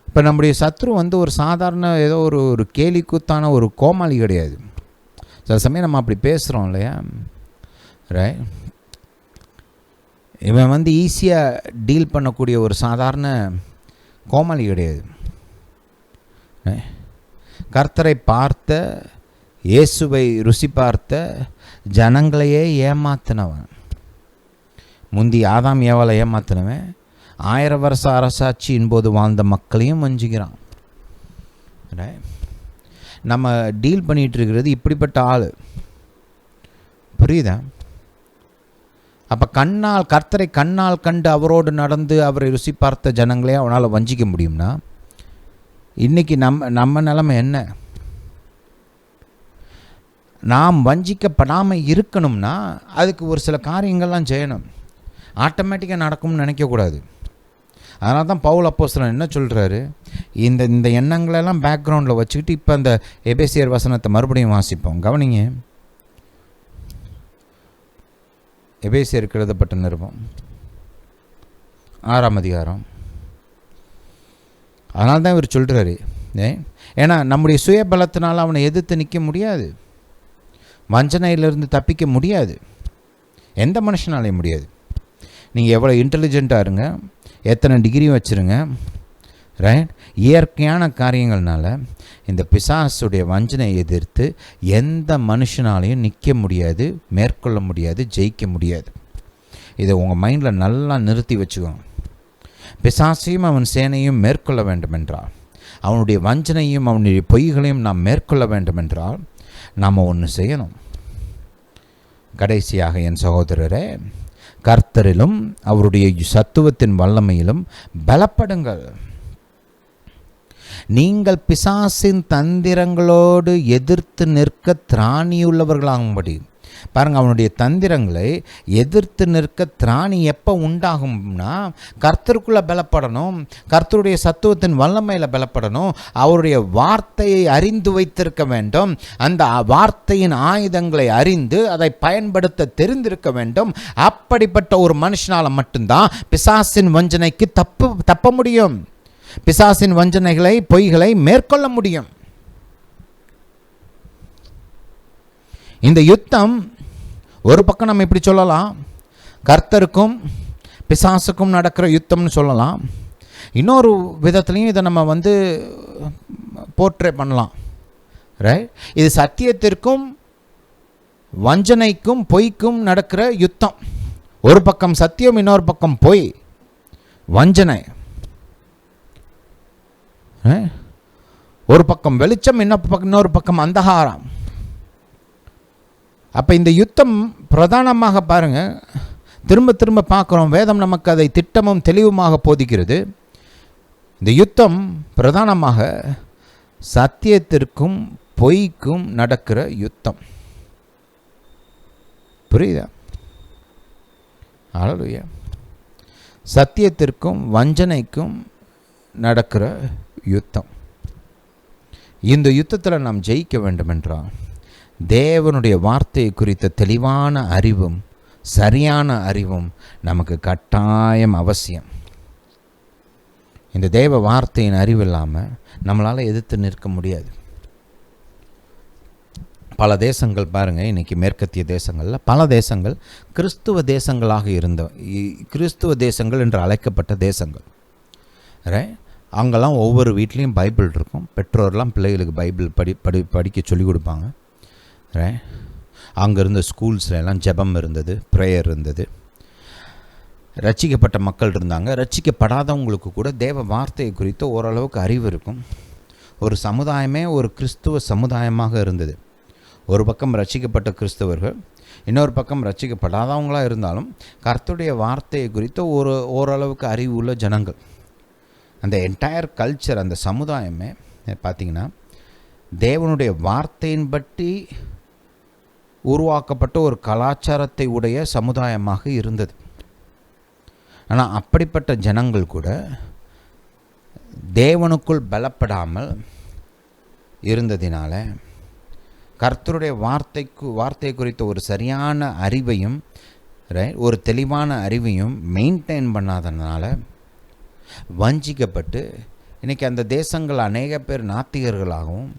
இப்போ நம்முடைய சத்ரு ஒரு சாதாரண ஏதோ ஒரு கேலிக்கூத்தான ஒரு கோமாளி கிடையாது. சில சமயம் நம்ம அப்படி பேசுகிறோம் இல்லையா? ரைட். இவன் ஈஸியாக டீல் பண்ணக்கூடிய ஒரு சாதாரண கோமாளி கிடையாது. கர்த்தரை பார்த்த, இயேசுவை ருசி பார்த்த ஜனங்களையே ஏமாத்தினவன். முந்தி ஆதாம் ஏவாளை ஏமாத்தினவன் 1000 வருஷ அரசாட்சியின் போது வாழ்ந்த மக்களையும் வஞ்சிக்கிறான். நம்ம டீல் பண்ணிகிட்டு இருக்கிறது இப்படிப்பட்ட ஆள். புரியுதா? அப்போ கர்த்தரை கண்ணால் கண்டு அவரோடு நடந்து அவரை ருசி பார்த்த ஜனங்களே அவனால் வஞ்சிக்க முடியும்னா இன்றைக்கி நம்ம நிலைமை என்ன? நாம் வஞ்சிக்கப்படாமல் இருக்கணும்னா அதுக்கு ஒரு சில காரியங்கள்லாம் செய்யணும். ஆட்டோமேட்டிக்காக நடக்கும்னு நினைக்கக்கூடாது. அதனால தான் பவுல் அப்போஸ்தலன் என்ன சொல்கிறாரு, இந்த எண்ணங்களெல்லாம் பேக்ரவுண்டில் வச்சுக்கிட்டு இப்போ அந்த எபேசியர் வசனத்தை மறுபடியும் வாசிப்போம். கவனிங்க. எபேசியருக்கு எழுதப்பட்ட நிருபம் 6ஆம் அதிகாரம். அதனால தான் இவர் சொல்கிறாரு, ஏன்னா நம்முடைய சுய பலத்தினால் அவனை எதிர்த்து நிற்க முடியாது, வஞ்சனையிலிருந்து தப்பிக்க முடியாது, எந்த மனுஷனாலையும் முடியாது. நீங்கள் எவ்வளோ இன்டெலிஜெண்ட்டாக இருங்க, எத்தனை டிகிரி வச்சுருங்க, ரைட், இயற்கையான காரியங்கள்னால இந்த பிசாசுடைய வஞ்சனை எதிர்த்து எந்த மனுஷனாலையும் நிற்க முடியாது, மேற்கொள்ள முடியாது, ஜெயிக்க முடியாது. இதை உங்கள் மைண்டில் நல்லா நிறுத்தி வச்சுக்கோங்க. பிசாசையும் அவன் சேனையும் மேற்கொள்ள வேண்டுமென்றால், அவனுடைய வஞ்சனையும் அவனுடைய பொய்களையும் நாம் மேற்கொள்ள வேண்டுமென்றால் நாம் ஒன்று செய்யணும். கடைசியாக என் சகோதரரே, கர்த்தரிலும் அவருடைய சத்துவத்தின் வல்லமையிலும் பலப்படுங்கள். நீங்கள் பிசாசின் தந்திரங்களோடு எதிர்த்து நிற்க திராணியுள்ளவர்களாகும்படி. பாருங்கள், அவனுடைய தந்திரங்களை எதிர்த்து நிற்க திராணி எப்போ உண்டாகும்னா கர்த்தருக்குள்ளே பலப்படணும், கர்த்தருடைய சத்துவத்தின் வல்லமையில் பலப்படணும், அவருடைய வார்த்தையை அறிந்து வைத்திருக்க வேண்டும், அந்த வார்த்தையின் ஆயுதங்களை அறிந்து அதை பயன்படுத்த தெரிந்திருக்க வேண்டும். அப்படிப்பட்ட ஒரு மனுஷனால் மட்டும்தான் பிசாசின் வஞ்சனைக்கு தப்ப முடியும், பிசாசின் வஞ்சனைகளை பொய்களை மேற்கொள்ள முடியும். இந்த யுத்தம் ஒரு பக்கம் நம்ம இப்படி சொல்லலாம், கர்த்தருக்கும் பிசாசுக்கும் நடக்கிற யுத்தம்னு சொல்லலாம். இன்னொரு விதத்துலையும் இதை நம்ம போர்ட்ரே பண்ணலாம். ரைட். இது சத்தியத்திற்கும் வஞ்சனைக்கும் பொய்க்கும் நடக்கிற யுத்தம். ஒரு பக்கம் சத்தியம், இன்னொரு பக்கம் பொய், வஞ்சனை. ஒரு பக்கம் வெளிச்சம், இன்னொரு பக்கம் அந்தகாரம். அப்போ இந்த யுத்தம் பிரதானமாக பாருங்க, திரும்ப திரும்ப பார்க்குறோம். வேதம் நமக்கு அதை திட்டமும் தெளிவுமாக போதிக்கிறது. இந்த யுத்தம் பிரதானமாக சத்தியத்திற்கும் பொய்க்கும் நடக்கிற யுத்தம். புரியுதா? ஹல்லேலூயா. சத்தியத்திற்கும் வஞ்சனைக்கும் நடக்கிற யுத்தம். இந்த யுத்தத்தில் நாம் ஜெயிக்க வேண்டுமென்றால் தேவனுடைய வார்த்தையை குறித்த தெளிவான அறிவும் சரியான அறிவும் நமக்கு கட்டாயம் அவசியம். இந்த தேவ வார்த்தையின் அறிவு இல்லாமல் நம்மளால் எதிர்த்து நிற்க முடியாது. பல தேசங்கள் பாருங்கள், இன்றைக்கி மேற்கத்திய தேசங்களில் பல தேசங்கள் கிறிஸ்துவ தேசங்களாக கிறிஸ்துவ தேசங்கள் என்று அழைக்கப்பட்ட தேசங்கள். அங்கெல்லாம் ஒவ்வொரு வீட்லேயும் பைபிள் இருக்கும். பெற்றோர்லாம் பிள்ளைகளுக்கு பைபிள் படிக்க சொல்லிக் கொடுப்பாங்க. அங்கே இருந்த ஸ்கூல்ஸில் எல்லாம் ஜெபம் இருந்தது, ப்ரேயர் இருந்தது. ரட்சிக்கப்பட்ட மக்கள் இருந்தாங்க, ரட்சிக்கப்படாதவங்களுக்கு கூட தேவ வார்த்தையை குறித்து ஓரளவுக்கு அறிவு இருக்கும். ஒரு சமுதாயமே ஒரு கிறிஸ்துவ சமுதாயமாக இருந்தது. ஒரு பக்கம் ரட்சிக்கப்பட்ட கிறிஸ்தவர்கள், இன்னொரு பக்கம் ரட்சிக்கப்படாதவங்களாக இருந்தாலும் கர்த்தருடைய வார்த்தையை குறித்த ஓரளவுக்கு அறிவு உள்ள ஜனங்கள். அந்த என்டையர் கல்ச்சர், அந்த சமுதாயமே பார்த்திங்கன்னா தேவனுடைய வார்த்தையின் பற்றி உருவாக்கப்பட்ட ஒரு கலாச்சாரத்தை உடைய சமுதாயமாக இருந்தது. ஆனால் அப்படிப்பட்ட ஜனங்கள் கூட தேவனுக்குள் பலப்படாமல் இருந்ததினால கர்த்தருடைய வார்த்தை குறித்த ஒரு சரியான அறிவையும் ஒரு தெளிவான அறிவையும் மெயின்டைன் பண்ணாதனால வஞ்சிக்கப்பட்டு இன்றைக்கி அந்த தேசங்கள் அநேக பேர் நாத்திகர்களாகவும்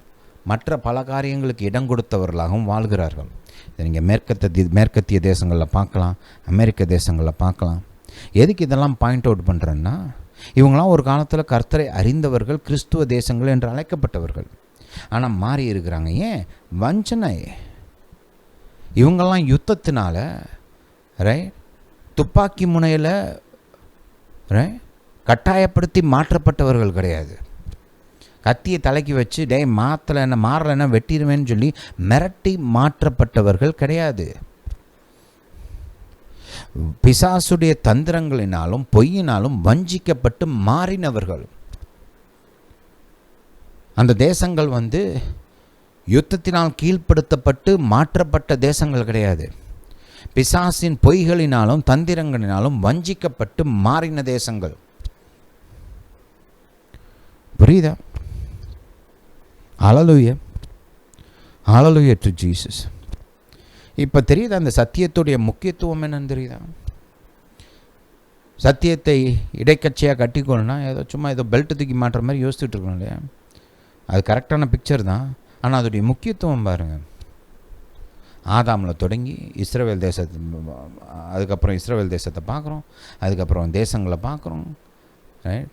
மற்ற பல காரியங்களுக்கு இடம் கொடுத்தவர்களாகவும் வாழ்கிறார்கள். இதை நீங்கள் மேற்கத்திய தேசங்களில் பார்க்கலாம், அமெரிக்க தேசங்களில் பார்க்கலாம். எதுக்கு இதெல்லாம் பாயிண்ட் அவுட் பண்ணுறேன்னா, இவங்களாம் ஒரு காலத்தில் கர்த்தரை அறிந்தவர்கள், கிறிஸ்துவ தேசங்கள் என்று அழைக்கப்பட்டவர்கள். ஆனால் மாறி இருக்கிறாங்க. ஏன்? வஞ்சனை. இவங்கெல்லாம் யுத்தத்தினால துப்பாக்கி முனையில் கட்டாயப்படுத்தி மாற்றப்பட்டவர்கள் கிடையாது. கத்தியை தலைக்கு வச்சு மாறலைன்னா வெட்டிடுவேன்னு சொல்லி மிரட்டி மாற்றப்பட்டவர்கள் கிடையாது. பிசாசுடைய தந்திரங்களினாலும் பொய்யினாலும் வஞ்சிக்கப்பட்டு மாறினவர்கள். அந்த தேசங்கள் யுத்தத்தினால் கீழ்ப்படுத்தப்பட்டு மாற்றப்பட்ட தேசங்கள் கிடையாது. பிசாசின் பொய்களினாலும் தந்திரங்களினாலும் வஞ்சிக்கப்பட்டு மாறின தேசங்கள். புரியுதா? ஹல்லேலூயா, ஹல்லேலூயா டு ஜீசஸ். இப்போ தெரியுதா அந்த சத்தியத்துடைய முக்கியத்துவம் என்னன்னு தெரியுதா? சத்தியத்தை இடைக்கட்சியாக கட்டிக்கொள்ளனா ஏதோ பெல்ட் தூக்கி மாட்டுற மாதிரி யோசிச்சுட்டு இருக்கணும் இல்லையா? அது கரெக்டான பிக்சர் தான். ஆனால் அதோடைய முக்கியத்துவம் பாருங்கள். ஆதாமில் தொடங்கி இஸ்ரவேல் தேசத்து, அதுக்கப்புறம் இஸ்ரவேல் தேசத்தை பார்க்குறோம், அதுக்கப்புறம் தேசங்களை பார்க்குறோம்.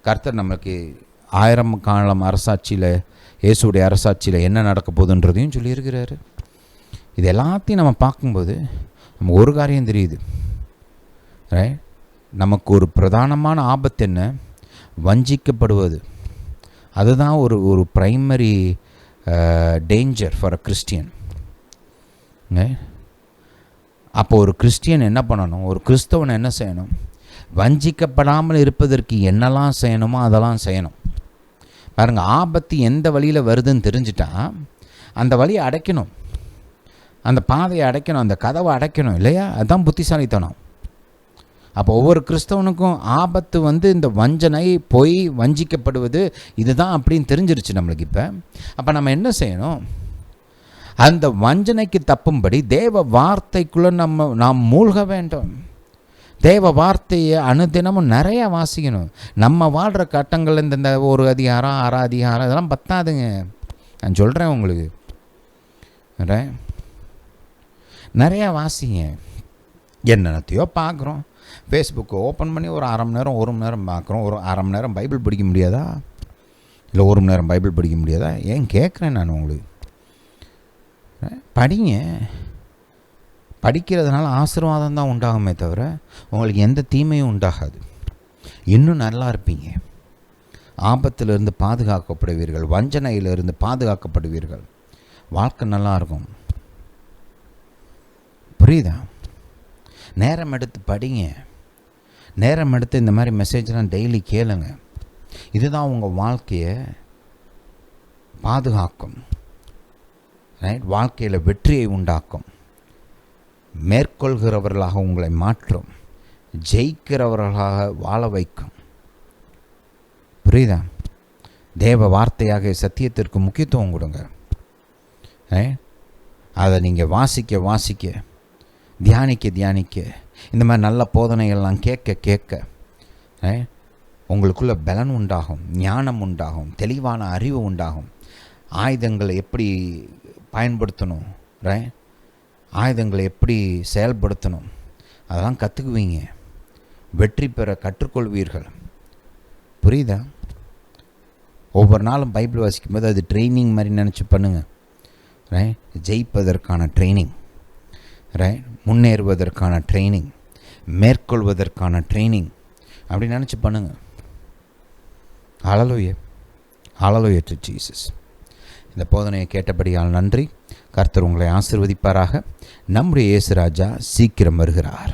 கர்த்தர் நமக்கு 1000 காலம் அரசாட்சியில், இயேசுடைய அரசாட்சியில் என்ன நடக்க போகுதுன்றதையும் சொல்லியிருக்கிறாரு. இது எல்லாத்தையும் நம்ம பார்க்கும்போது நமக்கு ஒரு காரியம் தெரியுது. நமக்கு ஒரு பிரதானமான ஆபத்து என்ன? வஞ்சிக்கப்படுவது. அதுதான் ஒரு primary danger for a Christian. அப்போ ஒரு கிறிஸ்டியன் என்ன பண்ணணும்? ஒரு கிறிஸ்தவன் என்ன செய்யணும்? வஞ்சிக்கப்படாமல் இருப்பதற்கு என்னெல்லாம் செய்யணுமோ அதெல்லாம் செய்யணும். பாருங்கள், ஆபத்து எந்த வழியில் வருதுன்னு தெரிஞ்சிட்டா அந்த வழியை அடைக்கணும், அந்த பாதையை அடைக்கணும், அந்த கதவை அடைக்கணும் இல்லையா? அதுதான் புத்திசாலித்தனம். அப்போ ஒவ்வொரு கிறிஸ்தவனுக்கும் ஆபத்து இந்த வஞ்சனை, பொய், வஞ்சிக்கப்படுவது இதுதான் அப்படின்னு தெரிஞ்சிருச்சு நம்மளுக்கு. இப்போ அப்போ நம்ம என்ன செய்யணும்? அந்த வஞ்சனைக்கு தப்பும்படி தேவ வார்த்தைக்குள்ளே நாம் மூழ்க வேண்டும். தேவ வார்த்தையை அனுதினமும் நிறையா வாசிக்கணும். நம்ம வாழ்கிற கட்டங்கள் இந்த ஒரு அதிகாரம், 6 அதிகாரம் இதெல்லாம் பத்தாதுங்க. நான் சொல்கிறேன் உங்களுக்கு, நிறையா வாசிங்க. என்னென்னத்தையோ பார்க்குறோம். ஃபேஸ்புக்கை ஓப்பன் பண்ணி ஒரு 1/2 மணி நேரம் 1 மணி நேரம் பார்க்குறோம். ஒரு 1/2 மணி நேரம் பைபிள் படிக்க முடியாதா? இல்லை 1 மணி நேரம் பைபிள் படிக்க முடியாதா? ஏன் கேட்குறேன் நான் உங்களுக்கு. படிங்க. படிக்கிறதுனால ஆசீர்வாதம் தான் உண்டாகுமே தவிர உங்களுக்கு எந்த தீமையும் உண்டாகாது. இன்னும் நல்லா இருப்பீங்க. ஆபத்திலிருந்து பாதுகாக்கப்படுவீர்கள், வஞ்சனையிலிருந்து பாதுகாக்கப்படுவீர்கள். வாழ்க்கை நல்லா இருக்கும். புரியுதா? நேரம் எடுத்து படிங்க, நேரம் எடுத்து இந்த மாதிரி மெசேஜ்லாம் டெய்லி கேளுங்க. இதுதான் உங்கள் வாழ்க்கையை பாதுகாக்கும். ரைட்? வாழ்க்கையில் வெற்றியை உண்டாக்கும், மேற்கொள்கிறவர்களாக உங்களை மாற்றும், ஜெயிக்கிறவர்களாக வாழ வைக்கும். புரியுதா? தேவ வார்த்தையாக சத்தியத்திற்கு முக்கியத்துவம் கொடுங்க. அதை நீங்கள் வாசிக்க வாசிக்க, தியானிக்க தியானிக்க, இந்த மாதிரி நல்ல போதனைகள்லாம் கேட்க கேட்க உங்களுக்குள்ள பலன் உண்டாகும், ஞானம் உண்டாகும், தெளிவான அறிவு உண்டாகும். ஆயுதங்களை எப்படி பயன்படுத்தணும், ஆயுதங்களை எப்படி செயல்படுத்தணும், அதெல்லாம் கற்றுக்குவீங்க. வெற்றி பெற கற்றுக்கொள்வீர்கள். புரியுதா? ஒவ்வொரு நாளும் பைபிள் வாசிக்கும் போது அது ட்ரைனிங் மாதிரி நினச்சி பண்ணுங்கள். ஜெயிப்பதற்கான ட்ரைனிங், முன்னேறுவதற்கான ட்ரைனிங், மேற்கொள்வதற்கான ட்ரைனிங் அப்படி நினச்சி பண்ணுங்கள். ஹல்லேலூயா, ஹல்லேலூயா டு ஜீசஸ். இந்த போதனையை கேட்டபடியால் நன்றி. கர்த்தர் உங்களை ஆசீர்வதிப்பாராக. நம்முடைய இயேசு ராஜா சீக்கிரம் வருகிறார்.